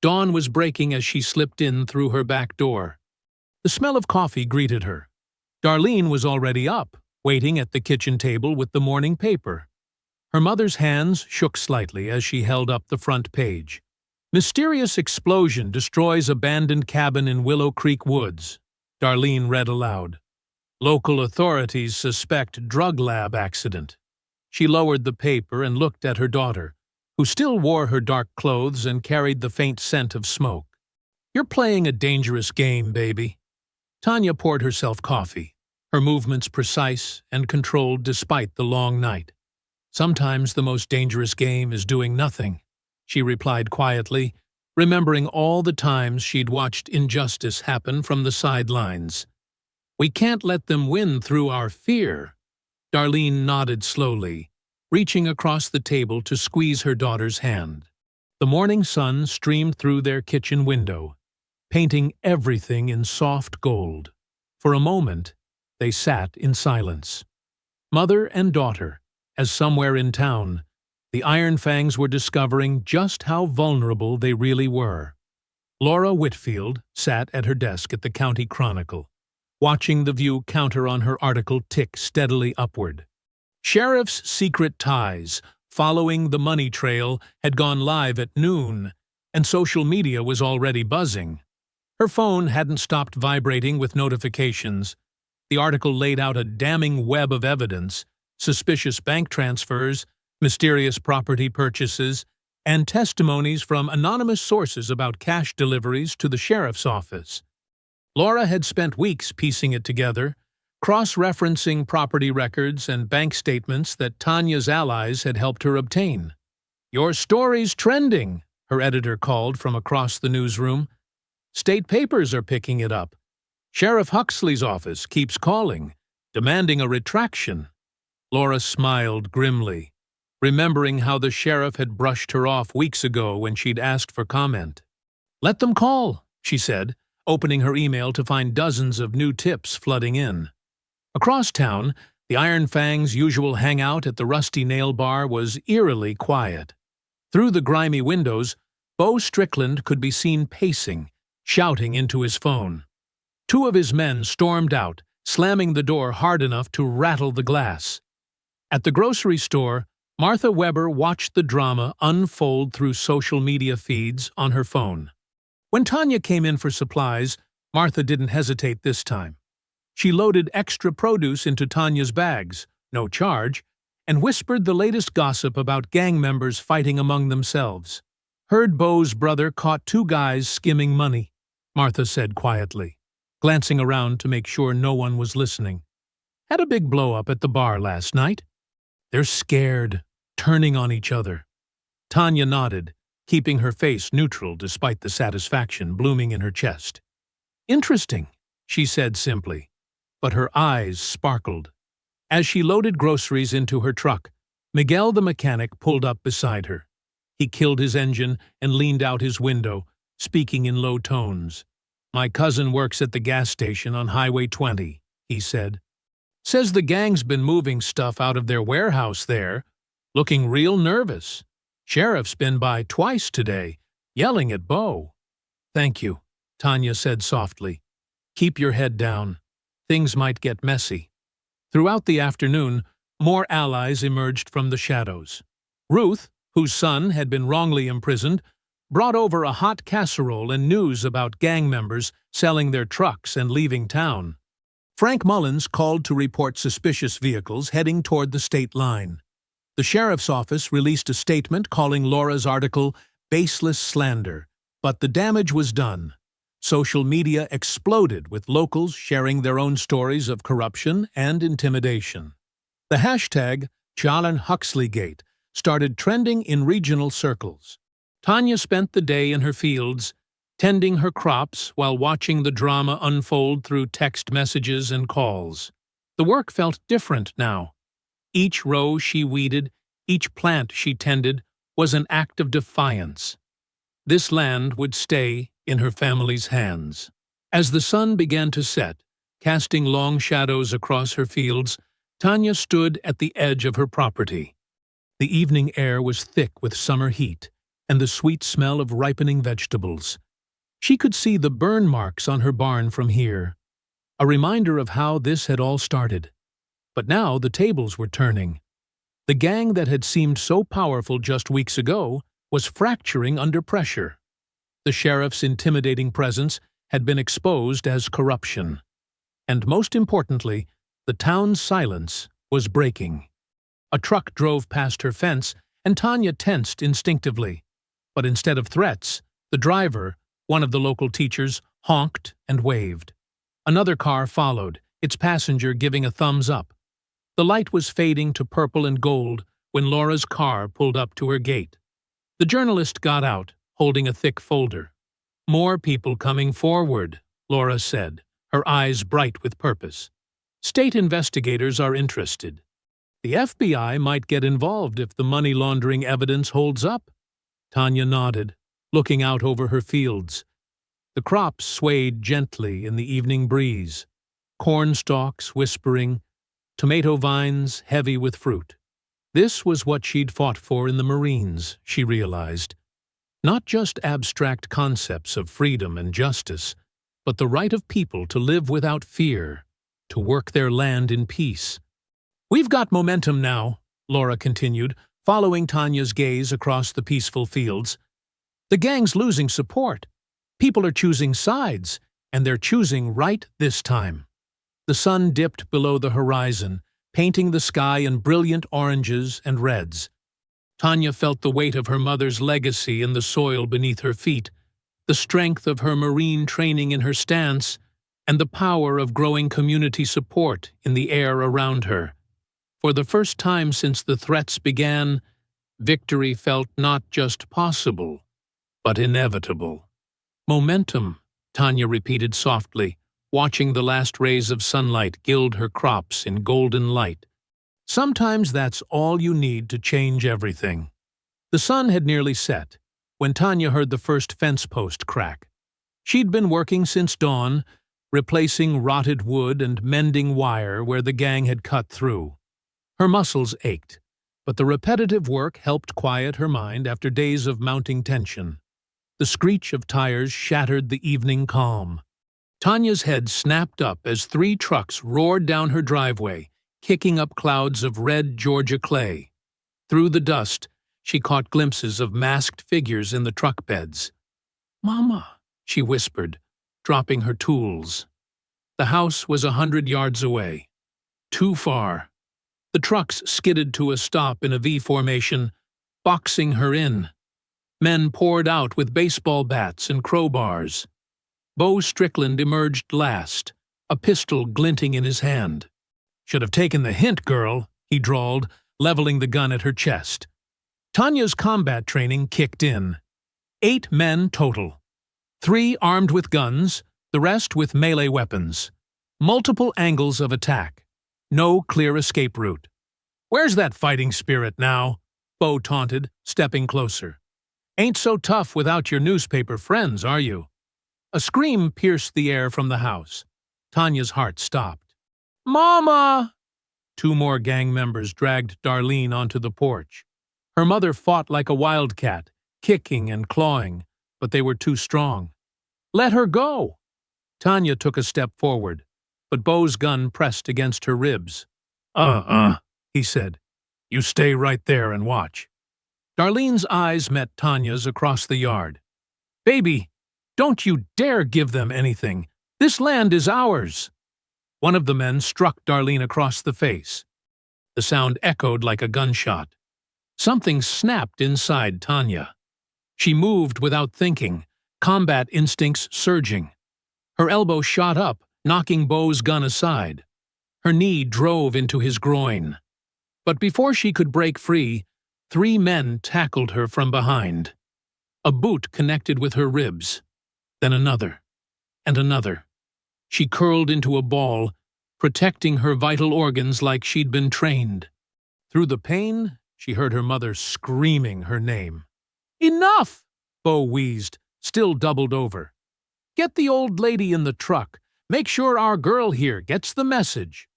Dawn was breaking as she slipped in through her back door. The smell of coffee greeted her. Darlene was already up, waiting at the kitchen table with the morning paper. Her mother's hands shook slightly as she held up the front page. Mysterious explosion destroys abandoned cabin in Willow Creek Woods, Darlene read aloud. Local authorities suspect drug lab accident. She lowered the paper and looked at her daughter, who still wore her dark clothes and carried the faint scent of smoke. "You're playing a dangerous game, baby." Tanya poured herself coffee, her movements precise and controlled despite the long night. "Sometimes the most dangerous game is doing nothing," she replied quietly, remembering all the times she'd watched injustice happen from the sidelines. "We can't let them win through our fear." Darlene nodded slowly, reaching across the table to squeeze her daughter's hand. The morning sun streamed through their kitchen window, painting everything in soft gold. For a moment, they sat in silence. Mother and daughter, as somewhere in town, the Iron Fangs were discovering just how vulnerable they really were. Laura Whitfield sat at her desk at the County Chronicle, watching the View counter on her article tick steadily upward. Sheriff's Secret Ties, Following the Money Trail, had gone live at noon, and social media was already buzzing. Her phone hadn't stopped vibrating with notifications. The article laid out a damning web of evidence: suspicious bank transfers, mysterious property purchases, and testimonies from anonymous sources about cash deliveries to the sheriff's office. Laura had spent weeks piecing it together, cross-referencing property records and bank statements that Tanya's allies had helped her obtain. "Your story's trending," her editor called from across the newsroom. "State papers are picking it up. Sheriff Huxley's office keeps calling, demanding a retraction." Laura smiled grimly, remembering how the sheriff had brushed her off weeks ago when she'd asked for comment. "Let them call," she said, opening her email to find dozens of new tips flooding in. Across town, the Iron Fangs' usual hangout at the Rusty Nail Bar was eerily quiet. Through the grimy windows, Bo Strickland could be seen pacing, shouting into his phone. 2 of his men stormed out, slamming the door hard enough to rattle the glass. At the grocery store, Martha Weber watched the drama unfold through social media feeds on her phone. When Tanya came in for supplies, Martha didn't hesitate this time. She loaded extra produce into Tanya's bags, no charge, and whispered the latest gossip about gang members fighting among themselves. "Heard Bo's brother caught 2 guys skimming money," Martha said quietly, glancing around to make sure no one was listening. "Had a big blow-up at the bar last night. They're scared, turning on each other." Tanya nodded, keeping her face neutral despite the satisfaction blooming in her chest. "Interesting," she said simply, but her eyes sparkled. As she loaded groceries into her truck, Miguel the mechanic pulled up beside her. He killed his engine and leaned out his window, speaking in low tones. "My cousin works at the gas station on Highway 20, he said. "Says the gang's been moving stuff out of their warehouse there, looking real nervous. Sheriff's been by twice today, yelling at Bo." "Thank you," Tanya said softly. "Keep your head down. Things might get messy." Throughout the afternoon, more allies emerged from the shadows. Ruth, whose son had been wrongly imprisoned, brought over a hot casserole and news about gang members selling their trucks and leaving town. Frank Mullins called to report suspicious vehicles heading toward the state line. The sheriff's office released a statement calling Laura's article baseless slander, but the damage was done. Social media exploded with locals sharing their own stories of corruption and intimidation. The hashtag #ChallenHuxleyGate started trending in regional circles. Tanya spent the day in her fields, tending her crops while watching the drama unfold through text messages and calls. The work felt different now. Each row she weeded, each plant she tended, was an act of defiance. This land would stay in her family's hands. As the sun began to set, casting long shadows across her fields, Tanya stood at the edge of her property. The evening air was thick with summer heat and the sweet smell of ripening vegetables. She could see the burn marks on her barn from here, a reminder of how this had all started. But now the tables were turning. The gang that had seemed so powerful just weeks ago was fracturing under pressure. The sheriff's intimidating presence had been exposed as corruption. And most importantly, the town's silence was breaking. A truck drove past her fence, and Tanya tensed instinctively. But instead of threats, the driver, one of the local teachers, honked and waved. Another car followed, its passenger giving a thumbs up. The light was fading to purple and gold when Laura's car pulled up to her gate. The journalist got out, holding a thick folder. "More people coming forward," Laura said, her eyes bright with purpose. "State investigators are interested. The FBI might get involved if the money laundering evidence holds up." Tanya nodded, looking out over her fields. The crops swayed gently in the evening breeze, corn stalks whispering, tomato vines heavy with fruit. This was what she'd fought for in the Marines, she realized. Not just abstract concepts of freedom and justice, but the right of people to live without fear, to work their land in peace. "We've got momentum now," Laura continued, following Tanya's gaze across the peaceful fields. "The gang's losing support. People are choosing sides, and they're choosing right this time." The sun dipped below the horizon, painting the sky in brilliant oranges and reds. Tanya felt the weight of her mother's legacy in the soil beneath her feet, the strength of her Marine training in her stance, and the power of growing community support in the air around her. For the first time since the threats began, victory felt not just possible, but inevitable. "Momentum," Tanya repeated softly, watching the last rays of sunlight gild her crops in golden light. "Sometimes that's all you need to change everything." The sun had nearly set when Tanya heard the first fence post crack. She'd been working since dawn, replacing rotted wood and mending wire where the gang had cut through. Her muscles ached, but the repetitive work helped quiet her mind after days of mounting tension. The screech of tires shattered the evening calm. Tanya's head snapped up as 3 trucks roared down her driveway, kicking up clouds of red Georgia clay. Through the dust, she caught glimpses of masked figures in the truck beds. "Mama," she whispered, dropping her tools. The house was 100 yards away. Too far. The trucks skidded to a stop in a V formation, boxing her in. Men poured out with baseball bats and crowbars. Bo Strickland emerged last, a pistol glinting in his hand. "Should have taken the hint, girl," he drawled, leveling the gun at her chest. Tanya's combat training kicked in. 8 men total. 3 armed with guns, the rest with melee weapons. Multiple angles of attack. No clear escape route. "Where's that fighting spirit now?" Bo taunted, stepping closer. "Ain't so tough without your newspaper friends, are you?" A scream pierced the air from the house. Tanya's heart stopped. "Mama!" 2 more gang members dragged Darlene onto the porch. Her mother fought like a wildcat, kicking and clawing, but they were too strong. "Let her go!" Tanya took a step forward, but Bo's gun pressed against her ribs. He said. "You stay right there and watch." Darlene's eyes met Tanya's across the yard. "Baby, don't you dare give them anything. This land is ours." One of the men struck Darlene across the face. The sound echoed like a gunshot. Something snapped inside Tanya. She moved without thinking, combat instincts surging. Her elbow shot up, knocking Bo's gun aside. Her knee drove into his groin. But before she could break free, 3 men tackled her from behind. A boot connected with her ribs. then another, and another. She curled into a ball, protecting her vital organs like she'd been trained. Through the pain, she heard her mother screaming her name. "Enough!" Bo wheezed, still doubled over. "Get the old lady in the truck. Make sure our girl here gets the message."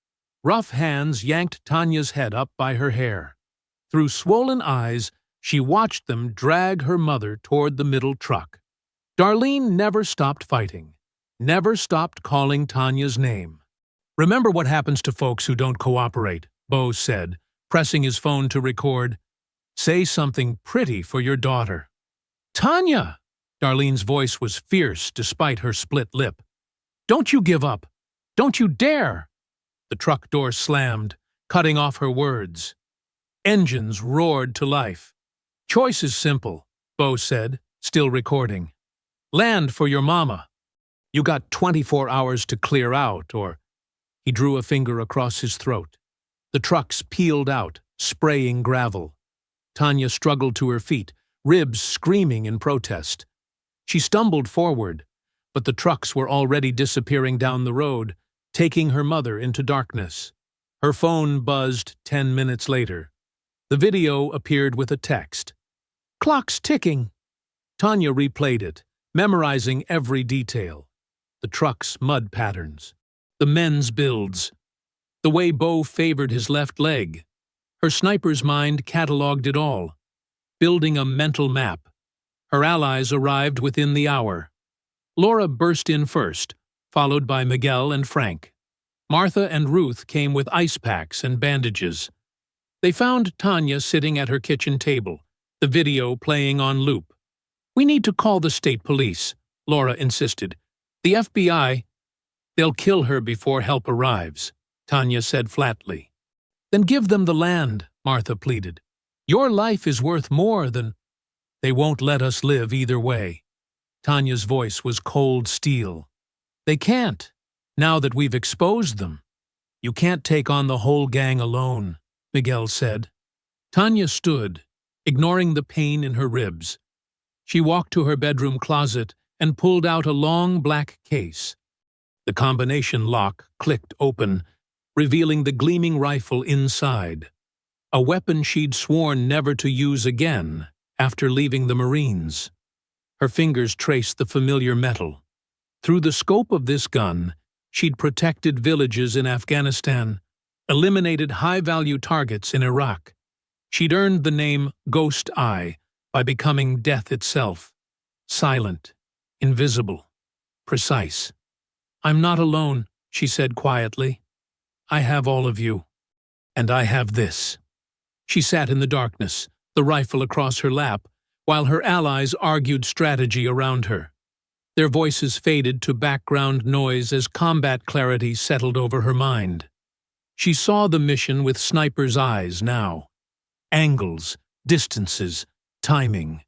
Rough hands yanked Tanya's head up by her hair. Through swollen eyes, she watched them drag her mother toward the middle truck. Darlene never stopped fighting, never stopped calling Tanya's name. "Remember what happens to folks who don't cooperate," Bo said, pressing his phone to record. "Say something pretty for your daughter." "Tanya!" Darlene's voice was fierce despite her split lip. "Don't you give up. Don't you dare!" The truck door slammed, cutting off her words. Engines roared to life. "Choice is simple," Bo said, still recording. "Land for your mama. You got 24 hours to clear out, or—" He drew a finger across his throat. The trucks peeled out, spraying gravel. Tanya struggled to her feet, ribs screaming in protest. She stumbled forward, but the trucks were already disappearing down the road, taking her mother into darkness. Her phone buzzed 10 minutes later. The video appeared with a text. "Clock's ticking." Tanya replayed it, memorizing every detail. The truck's mud patterns, the men's builds, the way Bo favored his left leg. Her sniper's mind cataloged it all, building a mental map. Her allies arrived within the hour. Laura burst in first, followed by Miguel and Frank. Martha and Ruth came with ice packs and bandages. They found Tanya sitting at her kitchen table, the video playing on loop. "We need to call the state police," Laura insisted. "The FBI—" "They'll kill her before help arrives," Tanya said flatly. "Then give them the land," Martha pleaded. "Your life is worth more than—" "They won't let us live either way." Tanya's voice was cold steel. "They can't, now that we've exposed them." "You can't take on the whole gang alone," Miguel said. Tanya stood, ignoring the pain in her ribs. She walked to her bedroom closet and pulled out a long black case. The combination lock clicked open, revealing the gleaming rifle inside, a weapon she'd sworn never to use again after leaving the Marines. Her fingers traced the familiar metal. Through the scope of this gun, she'd protected villages in Afghanistan, eliminated high-value targets in Iraq. She'd earned the name Ghost Eye by becoming death itself. Silent, invisible, precise. "I'm not alone," she said quietly. "I have all of you. And I have this." She sat in the darkness, the rifle across her lap, while her allies argued strategy around her. Their voices faded to background noise as combat clarity settled over her mind. She saw the mission with sniper's eyes now. Angles, distances, timing.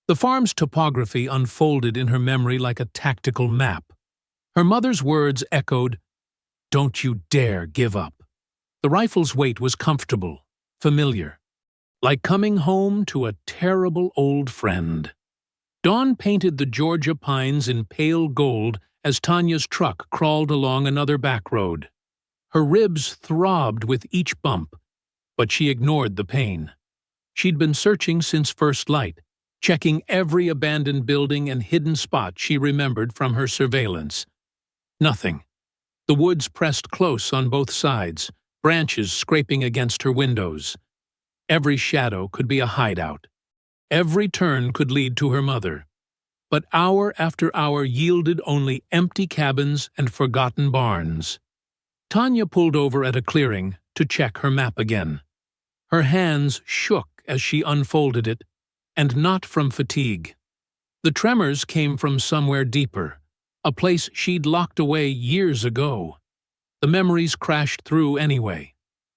The farm's topography unfolded in her memory like a tactical map. Her mother's words echoed, "Don't you dare give up." The rifle's weight was comfortable, familiar, like coming home to a terrible old friend. Dawn painted the Georgia pines in pale gold as Tanya's truck crawled along another back road. Her ribs throbbed with each bump, but she ignored the pain. She'd been searching since first light, checking every abandoned building and hidden spot she remembered from her surveillance. Nothing. The woods pressed close on both sides, branches scraping against her windows. Every shadow could be a hideout. Every turn could lead to her mother. But hour after hour yielded only empty cabins and forgotten barns. Tanya pulled over at a clearing to check her map again. Her hands shook as she unfolded it, and not from fatigue. The tremors came from somewhere deeper, a place she'd locked away years ago. The memories crashed through anyway.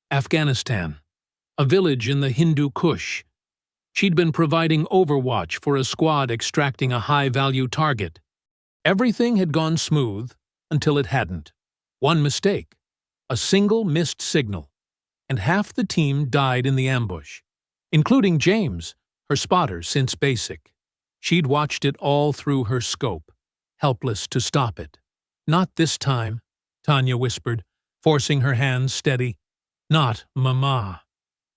Afghanistan, a village in the Hindu Kush. She'd been providing overwatch for a squad extracting a high-value target. Everything had gone smooth until it hadn't. One mistake, a single missed signal, and half the team died in the ambush, including James, her spotter since basic. She'd watched it all through her scope. helpless to stop it. "Not this time," Tanya whispered, forcing her hands steady. "Not Mama."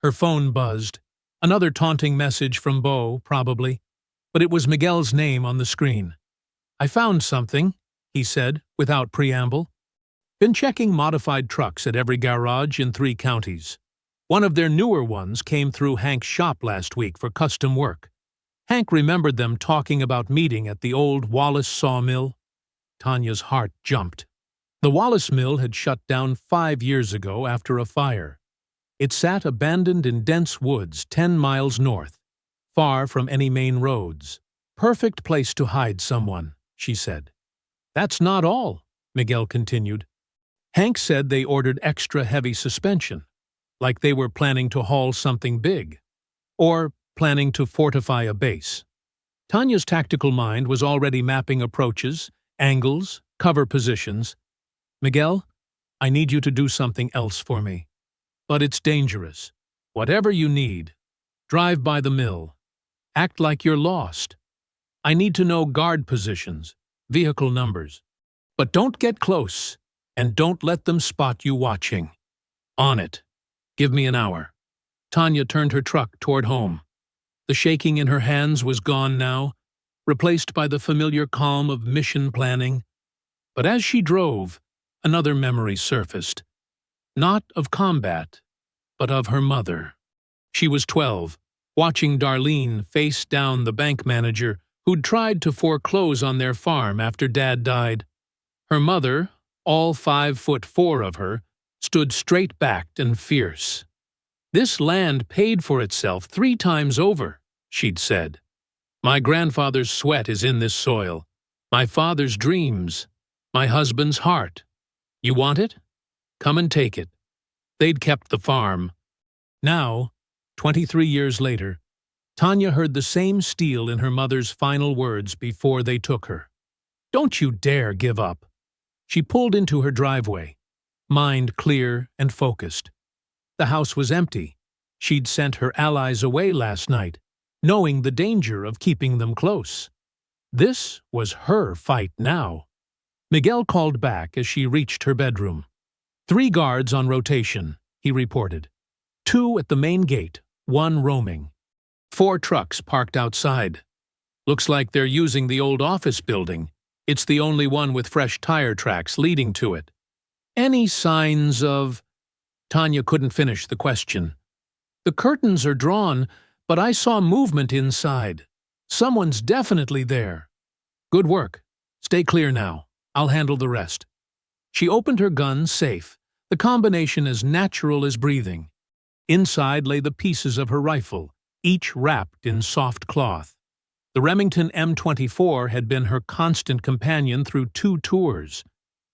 Her phone buzzed. Another taunting message from Beau, probably. But it was Miguel's name on the screen. "I found something," he said, without preamble. "Been checking modified trucks at every garage in 3 counties. One of their newer ones came through Hank's shop last week for custom work. Hank remembered them talking about meeting at the old Wallace sawmill." Tanya's heart jumped. The Wallace mill had shut down 5 years ago after a fire. It sat abandoned in dense woods 10 miles north, far from any main roads. "Perfect place to hide someone," she said. "That's not all," Miguel continued. "Hank said they ordered extra heavy suspension, like they were planning to haul something big, or planning to fortify a base." Tanya's tactical mind was already mapping approaches, angles, cover positions. "Miguel, I need you to do something else for me. But it's dangerous. Whatever you need. Drive by the mill. Act like you're lost. I need to know guard positions, vehicle numbers. But don't get close, and don't let them spot you watching. On it. Give me an hour." Tanya turned her truck toward home. The shaking in her hands was gone now, replaced by the familiar calm of mission planning. But as she drove, another memory surfaced. Not of combat, but of her mother. She was 12, watching Darlene face down the bank manager who'd tried to foreclose on their farm after Dad died. Her mother, all 5'4" of her, stood straight-backed and fierce. "This land paid for itself 3 times over," she'd said. "My grandfather's sweat is in this soil, my father's dreams, my husband's heart. You want it? Come and take it." They'd kept the farm. Now, 23 years later, Tanya heard the same steel in her mother's final words before they took her. "Don't you dare give up." She pulled into her driveway, mind clear and focused. The house was empty. She'd sent her allies away last night, knowing the danger of keeping them close. This was her fight now. Miguel called back as she reached her bedroom. 3 guards on rotation, he reported. 2 at the main gate, 1 roaming. 4 trucks parked outside. Looks like they're using the old office building. It's the only one with fresh tire tracks leading to it. Any signs of... Tanya couldn't finish the question. "The curtains are drawn, but I saw movement inside. Someone's definitely there." "Good work. Stay clear now. I'll handle the rest." She opened her gun safe, the combination as natural as breathing. Inside lay the pieces of her rifle, each wrapped in soft cloth. The Remington M24 had been her constant companion through 2 tours.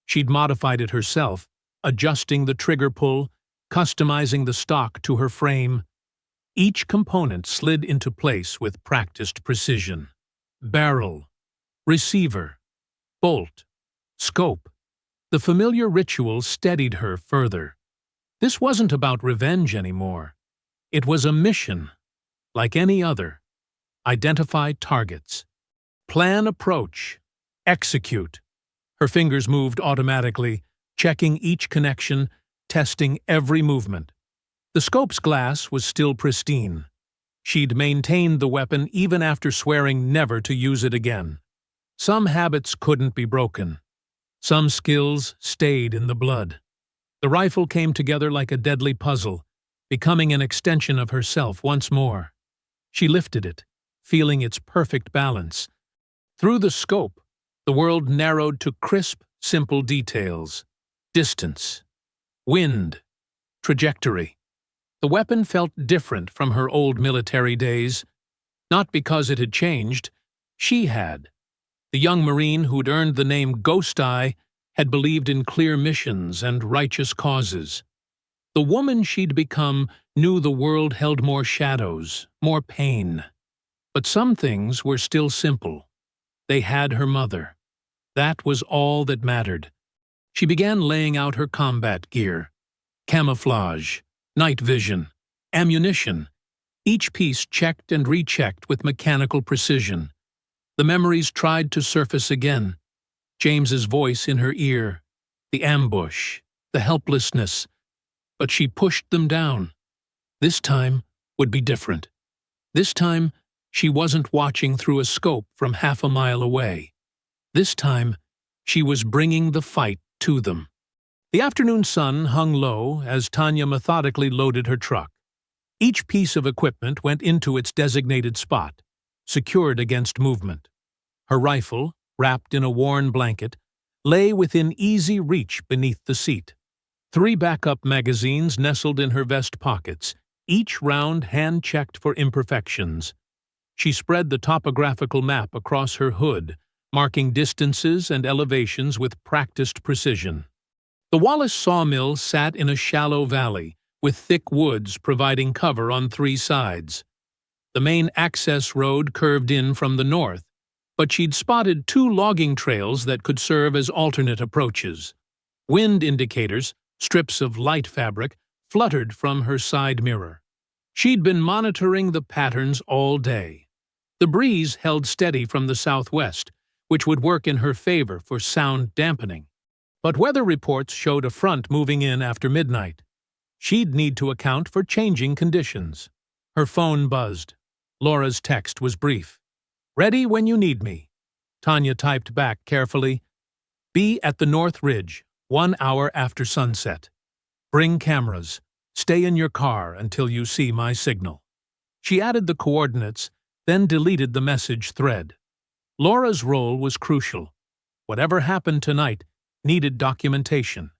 She'd modified it herself, adjusting the trigger pull, customizing the stock to her frame. Each component slid into place with practiced precision. Barrel, receiver, bolt, scope. The familiar ritual steadied her further. This wasn't about revenge anymore. It was a mission, like any other. Identify targets. Plan approach. Execute. Her fingers moved automatically, checking each connection, testing every movement. The scope's glass was still pristine. She'd maintained the weapon even after swearing never to use it again. Some habits couldn't be broken. Some skills stayed in the blood. The rifle came together like a deadly puzzle, becoming an extension of herself once more. She lifted it, feeling its perfect balance. Through the scope, the world narrowed to crisp, simple details. Distance, wind, trajectory. The weapon felt different from her old military days. Not because it had changed, she had. The young Marine who'd earned the name Ghost Eye had believed in clear missions and righteous causes. The woman she'd become knew the world held more shadows, more pain. But some things were still simple. They had her mother. That was all that mattered. She began laying out her combat gear. Camouflage, night vision, ammunition. Each piece checked and rechecked with mechanical precision. The memories tried to surface again, James's voice in her ear, the ambush, the helplessness, but she pushed them down. This time would be different. This time, she wasn't watching through a scope from half a mile away. This time, she was bringing the fight to them. The afternoon sun hung low as Tanya methodically loaded her truck. Each piece of equipment went into its designated spot, secured against movement. Her rifle, wrapped in a worn blanket, lay within easy reach beneath the seat. 3 backup magazines nestled in her vest pockets, each round hand-checked for imperfections. She spread the topographical map across her hood, marking distances and elevations with practiced precision. The Wallace sawmill sat in a shallow valley, with thick woods providing cover on 3 sides. The main access road curved in from the north, but she'd spotted 2 logging trails that could serve as alternate approaches. Wind indicators, strips of light fabric, fluttered from her side mirror. She'd been monitoring the patterns all day. The breeze held steady from the southwest, which would work in her favor for sound dampening. But weather reports showed a front moving in after midnight. She'd need to account for changing conditions. Her phone buzzed. Laura's text was brief. "Ready when you need me." Tanya typed back carefully. "Be at the North Ridge, 1 hour after sunset. Bring cameras. Stay in your car until you see my signal." She added the coordinates, then deleted the message thread. Laura's role was crucial. Whatever happened tonight needed documentation.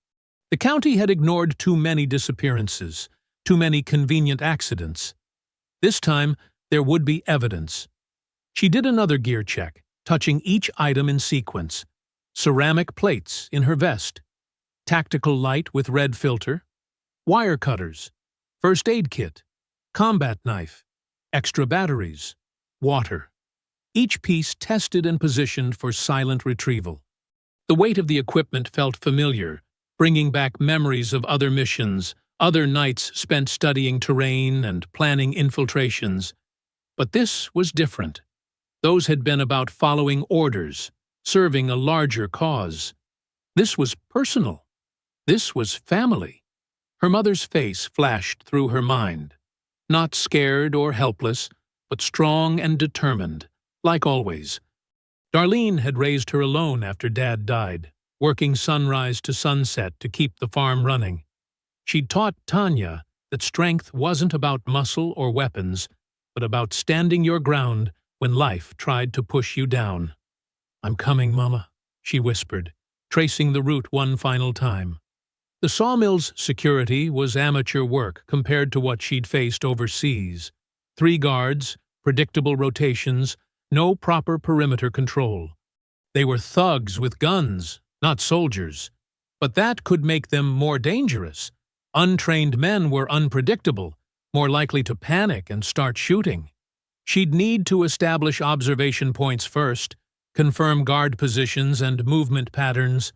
The county had ignored too many disappearances, too many convenient accidents. This time, there would be evidence. She did another gear check, touching each item in sequence. Ceramic plates in her vest, tactical light with red filter, wire cutters, first aid kit, combat knife, extra batteries, water. Each piece tested and positioned for silent retrieval. The weight of the equipment felt familiar, bringing back memories of other missions, other nights spent studying terrain and planning infiltrations. But this was different. Those had been about following orders, serving a larger cause. This was personal. This was family. Her mother's face flashed through her mind. Not scared or helpless, but strong and determined, like always. Darlene had raised her alone after Dad died, working sunrise to sunset to keep the farm running. She'd taught Tanya that strength wasn't about muscle or weapons, but about standing your ground when life tried to push you down. "I'm coming, Mama," she whispered, tracing the route one final time. The sawmill's security was amateur work compared to what she'd faced overseas. 3 guards, predictable rotations, no proper perimeter control. They were thugs with guns, not soldiers. But that could make them more dangerous. Untrained men were unpredictable, more likely to panic and start shooting. She'd need to establish observation points first, confirm guard positions and movement patterns.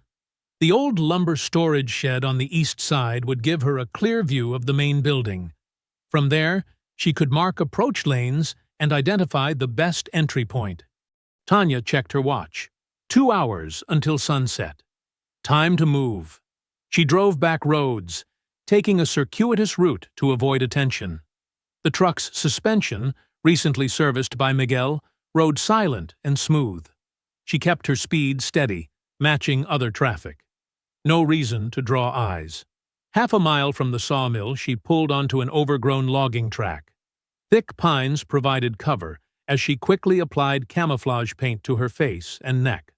The old lumber storage shed on the east side would give her a clear view of the main building. From there, she could mark approach lanes and identify the best entry point. Tanya checked her watch. 2 hours until sunset. Time to move. She drove back roads, taking a circuitous route to avoid attention. The truck's suspension, recently serviced by Miguel, rode silent and smooth. She kept her speed steady, matching other traffic. No reason to draw eyes. Half a mile from the sawmill, she pulled onto an overgrown logging track. Thick pines provided cover as she quickly applied camouflage paint to her face and neck.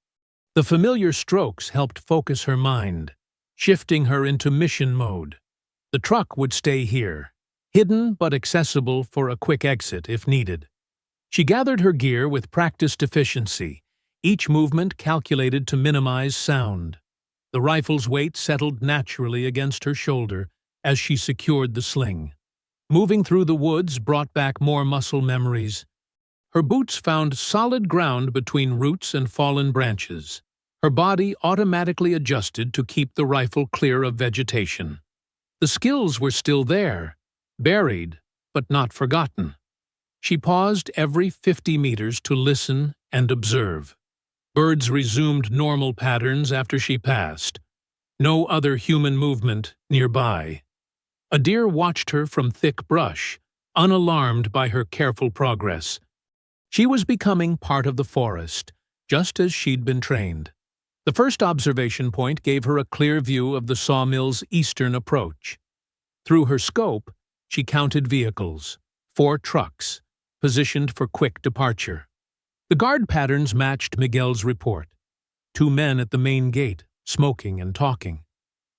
The familiar strokes helped focus her mind, shifting her into mission mode. The truck would stay here, hidden but accessible for a quick exit if needed. She gathered her gear with practiced efficiency, each movement calculated to minimize sound. The rifle's weight settled naturally against her shoulder as she secured the sling. Moving through the woods brought back more muscle memories. Her boots found solid ground between roots and fallen branches. Her body automatically adjusted to keep the rifle clear of vegetation. The skills were still there, buried, but not forgotten. She paused every 50 meters to listen and observe. Birds resumed normal patterns after she passed. No other human movement nearby. A deer watched her from thick brush, unalarmed by her careful progress. She was becoming part of the forest, just as she'd been trained. The first observation point gave her a clear view of the sawmill's eastern approach. Through her scope, she counted vehicles, 4 trucks, positioned for quick departure. The guard patterns matched Miguel's report. 2 men at the main gate, smoking and talking.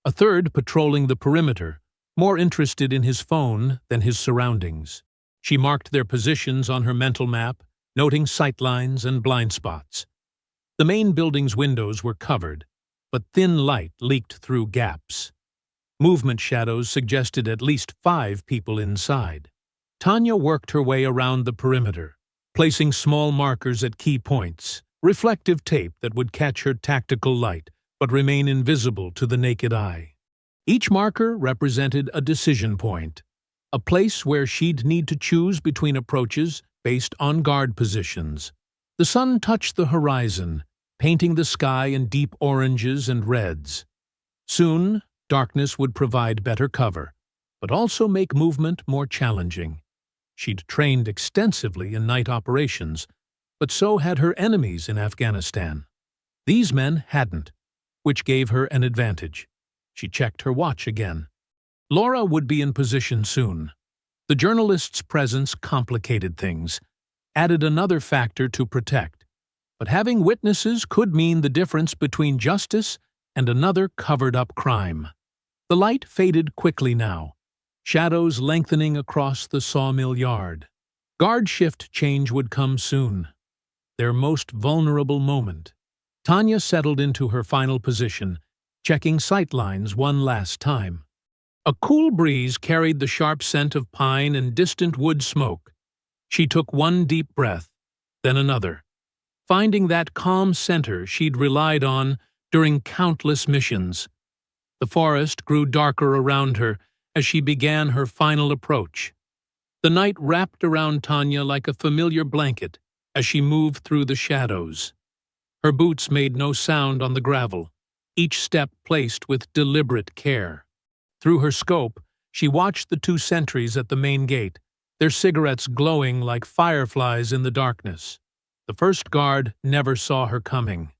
A third patrolling the perimeter, more interested in his phone than his surroundings. She marked their positions on her mental map, noting sightlines and blind spots. The main building's windows were covered, but thin light leaked through gaps. Movement shadows suggested at least 5 people inside. Tanya worked her way around the perimeter, placing small markers at key points, reflective tape that would catch her tactical light but remain invisible to the naked eye. Each marker represented a decision point, a place where she'd need to choose between approaches based on guard positions. The sun touched the horizon, painting the sky in deep oranges and reds. Soon, darkness would provide better cover, but also make movement more challenging. She'd trained extensively in night operations, but so had her enemies in Afghanistan. These men hadn't, which gave her an advantage. She checked her watch again. Laura would be in position soon. The journalist's presence complicated things, added another factor to protect. But having witnesses could mean the difference between justice and another covered-up crime. The light faded quickly now, shadows lengthening across the sawmill yard. Guard shift change would come soon. Their most vulnerable moment. Tanya settled into her final position, checking sightlines one last time. A cool breeze carried the sharp scent of pine and distant wood smoke. She took one deep breath, then another, finding that calm center she'd relied on during countless missions. The forest grew darker around her as she began her final approach. The night wrapped around Tanya like a familiar blanket as she moved through the shadows. Her boots made no sound on the gravel, each step placed with deliberate care. Through her scope, she watched the 2 sentries at the main gate, their cigarettes glowing like fireflies in the darkness. The first guard never saw her coming.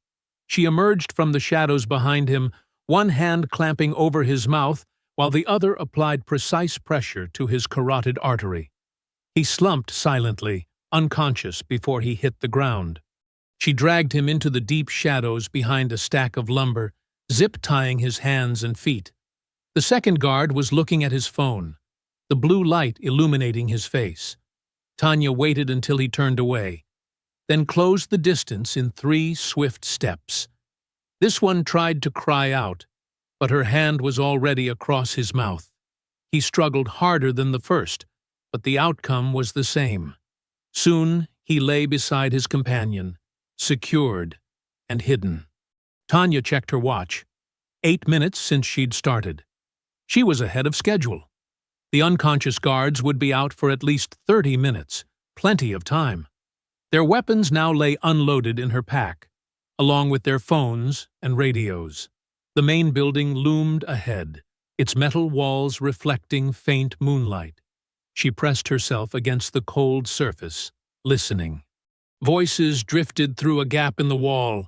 She emerged from the shadows behind him, one hand clamping over his mouth while the other applied precise pressure to his carotid artery. He slumped silently, unconscious before he hit the ground. She dragged him into the deep shadows behind a stack of lumber, zip-tying his hands and feet. The second guard was looking at his phone, the blue light illuminating his face. Tanya waited until he turned away, then closed the distance in 3 swift steps. This one tried to cry out, but her hand was already across his mouth. He struggled harder than the first, but the outcome was the same. Soon he lay beside his companion, secured and hidden. Tanya checked her watch. 8 minutes since she'd started. She was ahead of schedule. The unconscious guards would be out for at least 30 minutes, plenty of time. Their weapons now lay unloaded in her pack, along with their phones and radios. The main building loomed ahead, its metal walls reflecting faint moonlight. She pressed herself against the cold surface, listening. Voices drifted through a gap in the wall.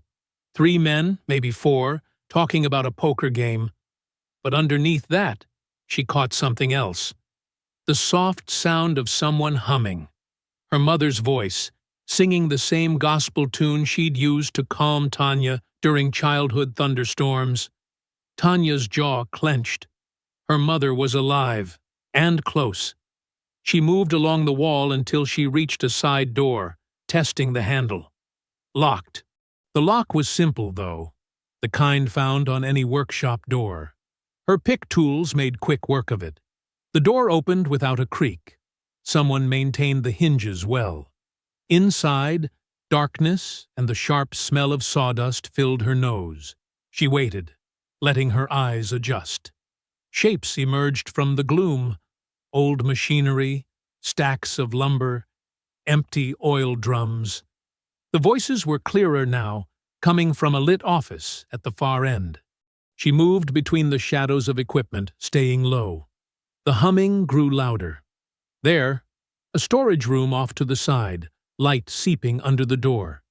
3 men, maybe 4, talking about a poker game. But underneath that, she caught something else. The soft sound of someone humming. Her mother's voice, singing the same gospel tune she'd used to calm Tanya during childhood thunderstorms. Tanya's jaw clenched. Her mother was alive, and close. She moved along the wall until she reached a side door, testing the handle. Locked. The lock was simple, though, the kind found on any workshop door. Her pick tools made quick work of it. The door opened without a creak. Someone maintained the hinges well. Inside, darkness and the sharp smell of sawdust filled her nose. She waited, letting her eyes adjust. Shapes emerged from the gloom. Old machinery, stacks of lumber, empty oil drums. The voices were clearer now, coming from a lit office at the far end. She moved between the shadows of equipment, staying low. The humming grew louder. There, a storage room off to the side, light seeping under the door.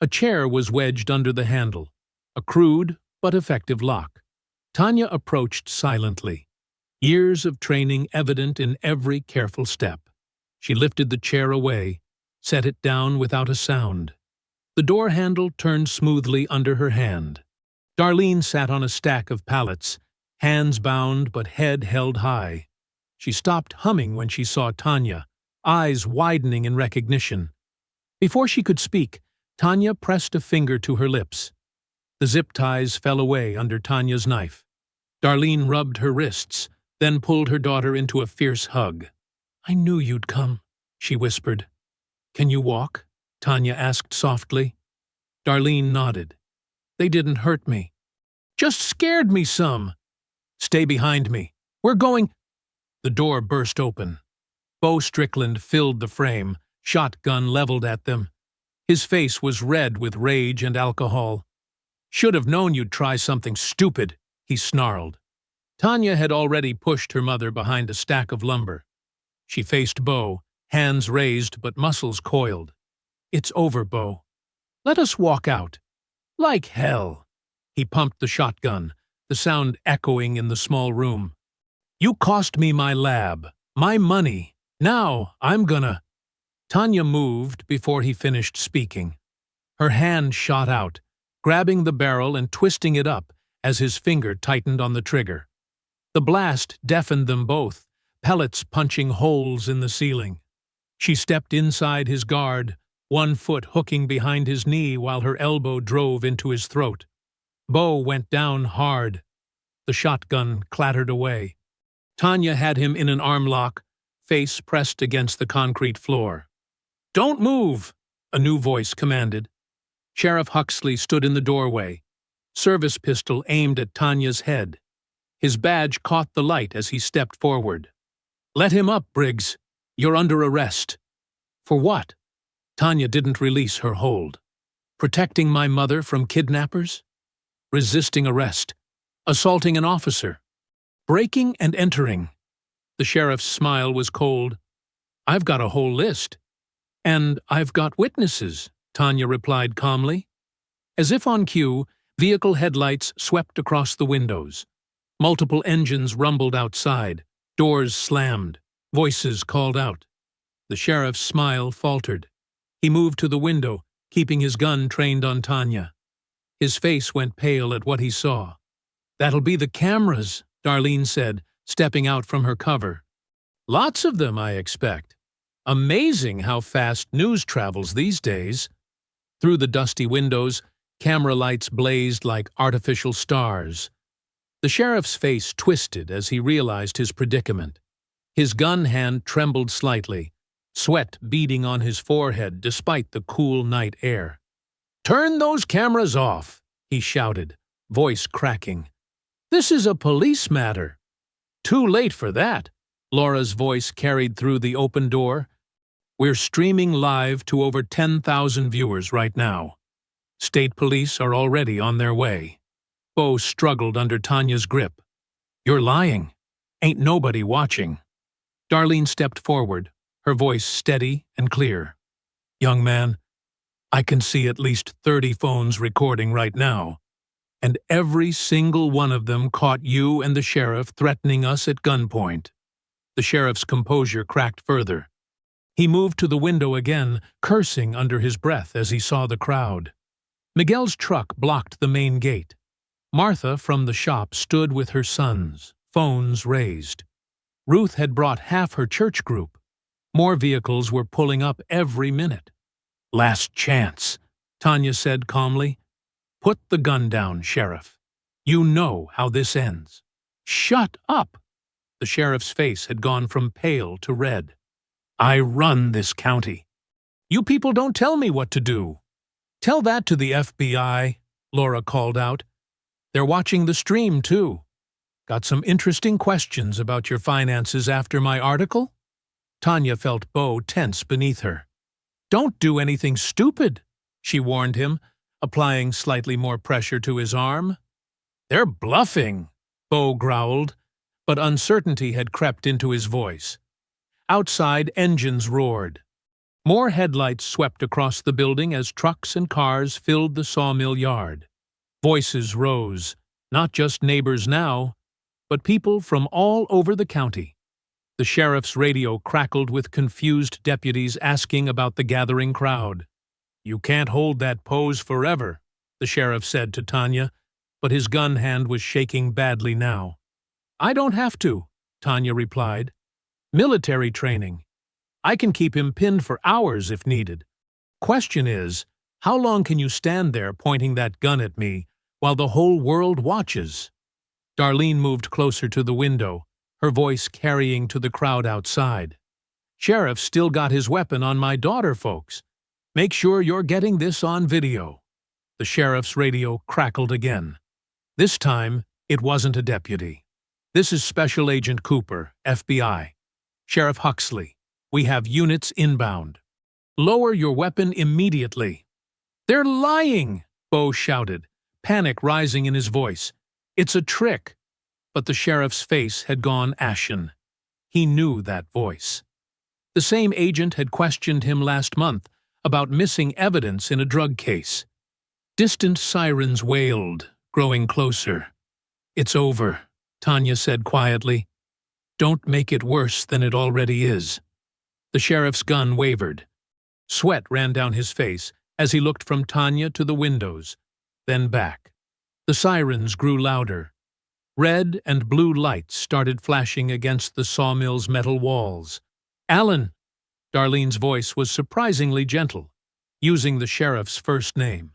A chair was wedged under the handle, a crude but effective lock. Tanya approached silently, years of training evident in every careful step. She lifted the chair away, set it down without a sound. The door handle turned smoothly under her hand. Darlene sat on a stack of pallets, hands bound but head held high. She stopped humming when she saw Tanya, eyes widening in recognition. Before she could speak, Tanya pressed a finger to her lips. The zip ties fell away under Tanya's knife. Darlene rubbed her wrists, then pulled her daughter into a fierce hug. "I knew you'd come," she whispered. "Can you walk?" Tanya asked softly. Darlene nodded. "They didn't hurt me. Just scared me some." "Stay behind me. We're going—" The door burst open. Bo Strickland filled the frame, shotgun leveled at them. His face was red with rage and alcohol. "Should have known you'd try something stupid," he snarled. Tanya had already pushed her mother behind a stack of lumber. She faced Bo, hands raised but muscles coiled. "It's over, Bo. Let us walk out." "Like hell." He pumped the shotgun, the sound echoing in the small room. "You cost me my lab, my money. Now I'm gonna—" Tanya moved before he finished speaking. Her hand shot out, grabbing the barrel and twisting it up as his finger tightened on the trigger. The blast deafened them both, pellets punching holes in the ceiling. She stepped inside his guard, one foot hooking behind his knee while her elbow drove into his throat. Bo went down hard. The shotgun clattered away. Tanya had him in an arm lock, face pressed against the concrete floor. "Don't move," a new voice commanded. Sheriff Huxley stood in the doorway, service pistol aimed at Tanya's head. His badge caught the light as he stepped forward. "Let him up, Briggs. You're under arrest." "For what?" Tanya didn't release her hold. "Protecting my mother from kidnappers? Resisting arrest? Assaulting an officer? Breaking and entering?" The sheriff's smile was cold. "I've got a whole list. And I've got witnesses," Tanya replied calmly. As if on cue, vehicle headlights swept across the windows. Multiple engines rumbled outside. Doors slammed. Voices called out. The sheriff's smile faltered. He moved to the window, keeping his gun trained on Tanya. His face went pale at what he saw. "That'll be the cameras," Darlene said, stepping out from her cover. "Lots of them, I expect. Amazing how fast news travels these days." Through the dusty windows, camera lights blazed like artificial stars. The sheriff's face twisted as he realized his predicament. His gun hand trembled slightly, sweat beading on his forehead despite the cool night air. "Turn those cameras off," he shouted, voice cracking. "This is a police matter." "Too late for that," Laura's voice carried through the open door. "We're streaming live to over 10,000 viewers right now. State police are already on their way." Bo struggled under Tanya's grip. "You're lying. Ain't nobody watching." Darlene stepped forward, her voice steady and clear. "Young man, I can see at least 30 phones recording right now, and every single one of them caught you and the sheriff threatening us at gunpoint." The sheriff's composure cracked further. He moved to the window again, cursing under his breath as he saw the crowd. Miguel's truck blocked the main gate. Martha from the shop stood with her sons, phones raised. Ruth had brought half her church group. More vehicles were pulling up every minute. "Last chance," Tanya said calmly. "Put the gun down, Sheriff. You know how this ends." "Shut up!" The sheriff's face had gone from pale to red. "I run this county. You people don't tell me what to do." "Tell that to the FBI," Laura called out. "They're watching the stream, too. Got some interesting questions about your finances after my article?" Tanya felt Bo tense beneath her. "Don't do anything stupid," she warned him, applying slightly more pressure to his arm. "They're bluffing," Bo growled, but uncertainty had crept into his voice. Outside, engines roared. More headlights swept across the building as trucks and cars filled the sawmill yard. Voices rose, not just neighbors now, but people from all over the county. The sheriff's radio crackled with confused deputies asking about the gathering crowd. "You can't hold that pose forever," the sheriff said to Tanya, but his gun hand was shaking badly now. "I don't have to," Tanya replied. "Military training. I can keep him pinned for hours if needed. Question is, how long can you stand there pointing that gun at me while the whole world watches?" Darlene moved closer to the window, her voice carrying to the crowd outside. "Sheriff still got his weapon on my daughter, folks. Make sure you're getting this on video." The sheriff's radio crackled again. This time, it wasn't a deputy. "This is Special Agent Cooper, FBI. Sheriff Huxley, we have units inbound. Lower your weapon immediately." "They're lying!" Bo shouted, panic rising in his voice. "It's a trick." But the sheriff's face had gone ashen. He knew that voice. The same agent had questioned him last month about missing evidence in a drug case. Distant sirens wailed, growing closer. "It's over," Tanya said quietly. "Don't make it worse than it already is." The sheriff's gun wavered. Sweat ran down his face as he looked from Tanya to the windows, then back. The sirens grew louder. Red and blue lights started flashing against the sawmill's metal walls. "Alan!" Darlene's voice was surprisingly gentle, using the sheriff's first name.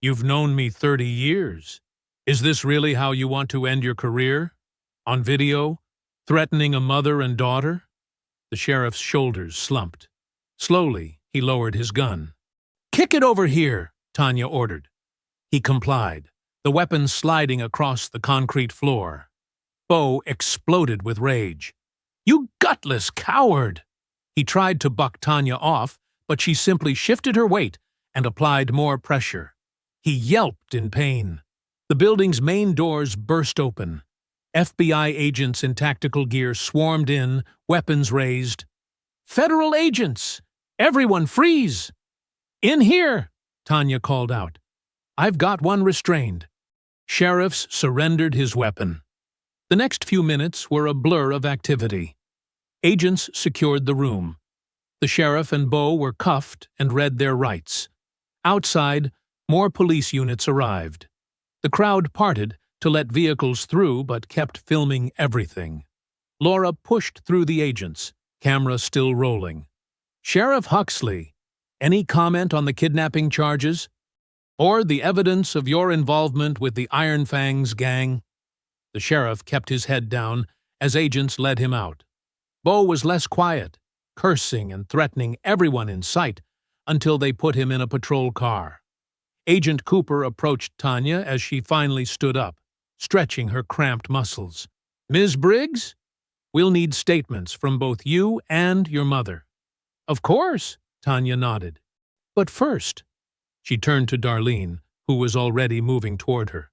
"You've known me 30 years. Is this really how you want to end your career? On video? Threatening a mother and daughter?" The sheriff's shoulders slumped. Slowly, he lowered his gun. "Kick it over here," Tanya ordered. He complied, the weapon sliding across the concrete floor. Bo exploded with rage. "You gutless coward!" He tried to buck Tanya off, but she simply shifted her weight and applied more pressure. He yelped in pain. The building's main doors burst open. FBI agents in tactical gear swarmed in, weapons raised. "Federal agents! Everyone freeze!" "In here!" Tanya called out. "I've got one restrained." Sheriffs surrendered his weapon. The next few minutes were a blur of activity. Agents secured the room. The sheriff and Bo were cuffed and read their rights. Outside, more police units arrived. The crowd parted to let vehicles through but kept filming everything. Laura pushed through the agents, camera still rolling. "Sheriff Huxley, any comment on the kidnapping charges? Or the evidence of your involvement with the Iron Fangs gang?" The sheriff kept his head down as agents led him out. Bo was less quiet, cursing and threatening everyone in sight until they put him in a patrol car. Agent Cooper approached Tanya as she finally stood up, stretching her cramped muscles. "Ms. Briggs, we'll need statements from both you and your mother." "Of course," Tanya nodded. "But first," she turned to Darlene, who was already moving toward her.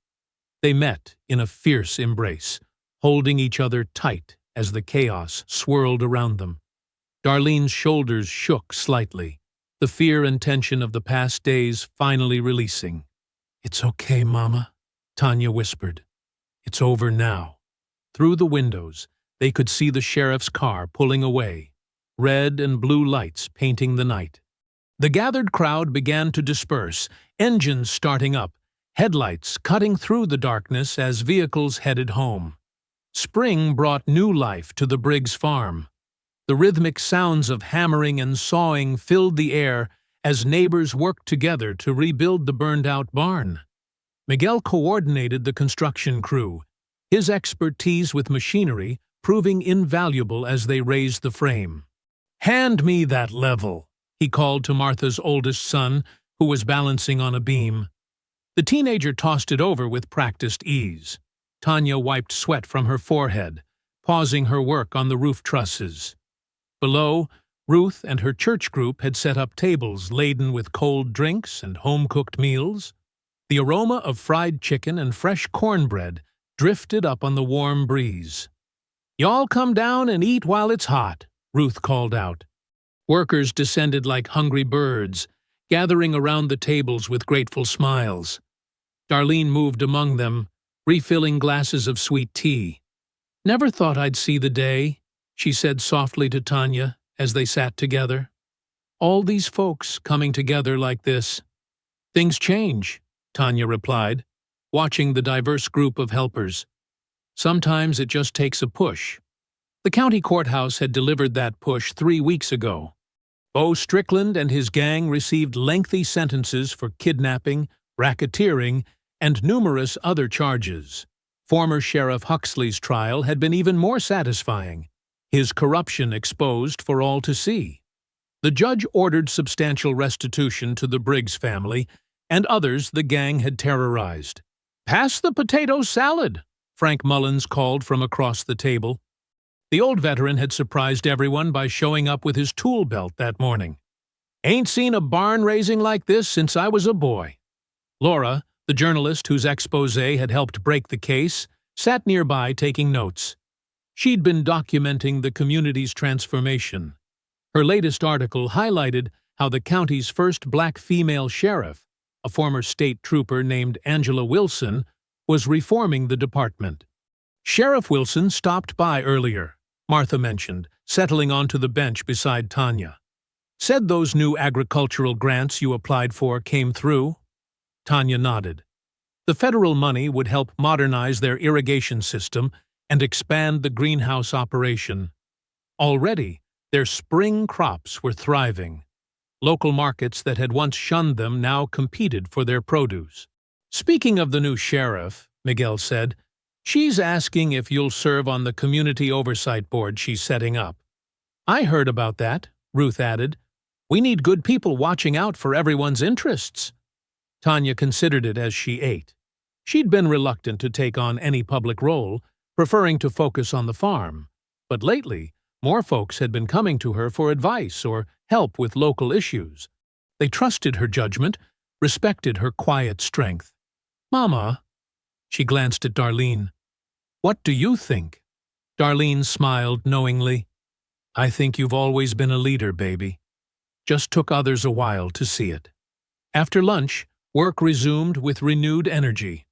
They met in a fierce embrace, holding each other tight as the chaos swirled around them. Darlene's shoulders shook slightly, the fear and tension of the past days finally releasing. "It's okay, Mama," Tanya whispered. "It's over now." Through the windows, they could see the sheriff's car pulling away, red and blue lights painting the night. The gathered crowd began to disperse, engines starting up, headlights cutting through the darkness as vehicles headed home. Spring brought new life to the Briggs farm. The rhythmic sounds of hammering and sawing filled the air as neighbors worked together to rebuild the burned-out barn. Miguel coordinated the construction crew, his expertise with machinery proving invaluable as they raised the frame. "Hand me that level," he called to Martha's oldest son, who was balancing on a beam. The teenager tossed it over with practiced ease. Tanya wiped sweat from her forehead, pausing her work on the roof trusses. Below, Ruth and her church group had set up tables laden with cold drinks and home-cooked meals. The aroma of fried chicken and fresh cornbread drifted up on the warm breeze. "Y'all come down and eat while it's hot," Ruth called out. Workers descended like hungry birds, gathering around the tables with grateful smiles. Darlene moved among them, refilling glasses of sweet tea. "Never thought I'd see the day," she said softly to Tanya as they sat together. "All these folks coming together like this." "Things change," Tanya replied, watching the diverse group of helpers. "Sometimes it just takes a push." The county courthouse had delivered that push 3 weeks ago. Bo Strickland and his gang received lengthy sentences for kidnapping, racketeering, and numerous other charges. Former Sheriff Huxley's trial had been even more satisfying, his corruption exposed for all to see. The judge ordered substantial restitution to the Briggs family and others the gang had terrorized. "Pass the potato salad," Frank Mullins called from across the table. The old veteran had surprised everyone by showing up with his tool belt that morning. "Ain't seen a barn raising like this since I was a boy." Laura, the journalist whose exposé had helped break the case, sat nearby taking notes. She'd been documenting the community's transformation. Her latest article highlighted how the county's first black female sheriff, a former state trooper named Angela Wilson, was reforming the department. "Sheriff Wilson stopped by earlier," Martha mentioned, settling onto the bench beside Tanya. "Said those new agricultural grants you applied for came through?" Tanya nodded. The federal money would help modernize their irrigation system and expand the greenhouse operation. Already, their spring crops were thriving. Local markets that had once shunned them now competed for their produce. "Speaking of the new sheriff," Miguel said, "she's asking if you'll serve on the community oversight board she's setting up." "I heard about that," Ruth added. "We need good people watching out for everyone's interests." Tanya considered it as she ate. She'd been reluctant to take on any public role, preferring to focus on the farm. But lately, more folks had been coming to her for advice or help with local issues. They trusted her judgment, respected her quiet strength. "Mama," she glanced at Darlene, "what do you think?" Darlene smiled knowingly. "I think you've always been a leader, baby. Just took others a while to see it." After lunch, work resumed with renewed energy.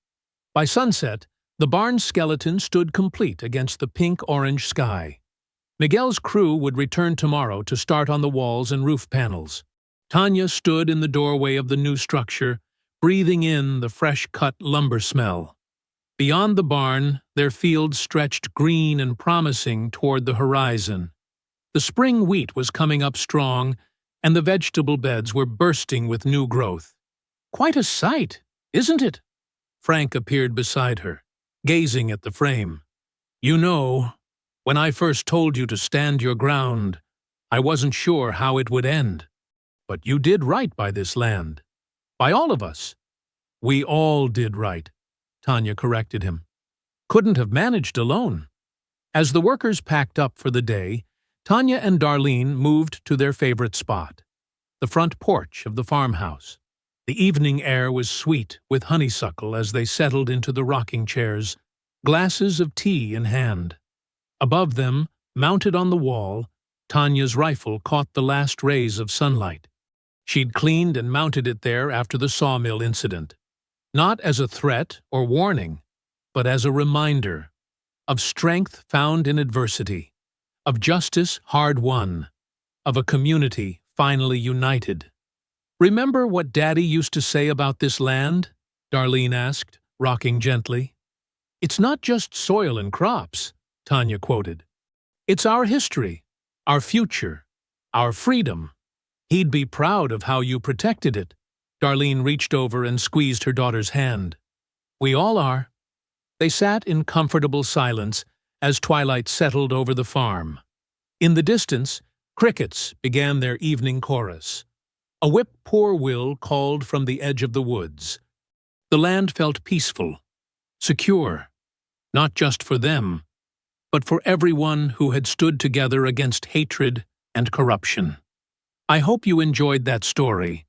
By sunset, the barn skeleton stood complete against the pink-orange sky. Miguel's crew would return tomorrow to start on the walls and roof panels. Tanya stood in the doorway of the new structure, breathing in the fresh-cut lumber smell. Beyond the barn, their fields stretched green and promising toward the horizon. The spring wheat was coming up strong, and the vegetable beds were bursting with new growth. "Quite a sight, isn't it?" Frank appeared beside her, gazing at the frame. "You know, when I first told you to stand your ground, I wasn't sure how it would end. But you did right by this land. By all of us." "We all did right," Tanya corrected him. "Couldn't have managed alone." As the workers packed up for the day, Tanya and Darlene moved to their favorite spot, the front porch of the farmhouse. The evening air was sweet with honeysuckle as they settled into the rocking chairs, glasses of tea in hand. Above them, mounted on the wall, Tanya's rifle caught the last rays of sunlight. She'd cleaned and mounted it there after the sawmill incident, not as a threat or warning, but as a reminder of strength found in adversity, of justice hard-won, of a community finally united. "Remember what Daddy used to say about this land?" Darlene asked, rocking gently. "It's not just soil and crops," Tanya quoted. "It's our history, our future, our freedom. He'd be proud of how you protected it." Darlene reached over and squeezed her daughter's hand. "We all are." They sat in comfortable silence as twilight settled over the farm. In the distance, crickets began their evening chorus. A whip-poor-will called from the edge of the woods. The land felt peaceful, secure, not just for them, but for everyone who had stood together against hatred and corruption. I hope you enjoyed that story.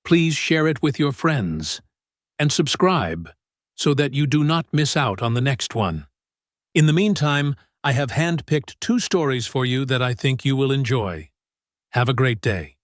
Please share it with your friends. and subscribe so that you do not miss out on the next one. In the meantime, I have handpicked 2 stories for you that I think you will enjoy. Have a great day.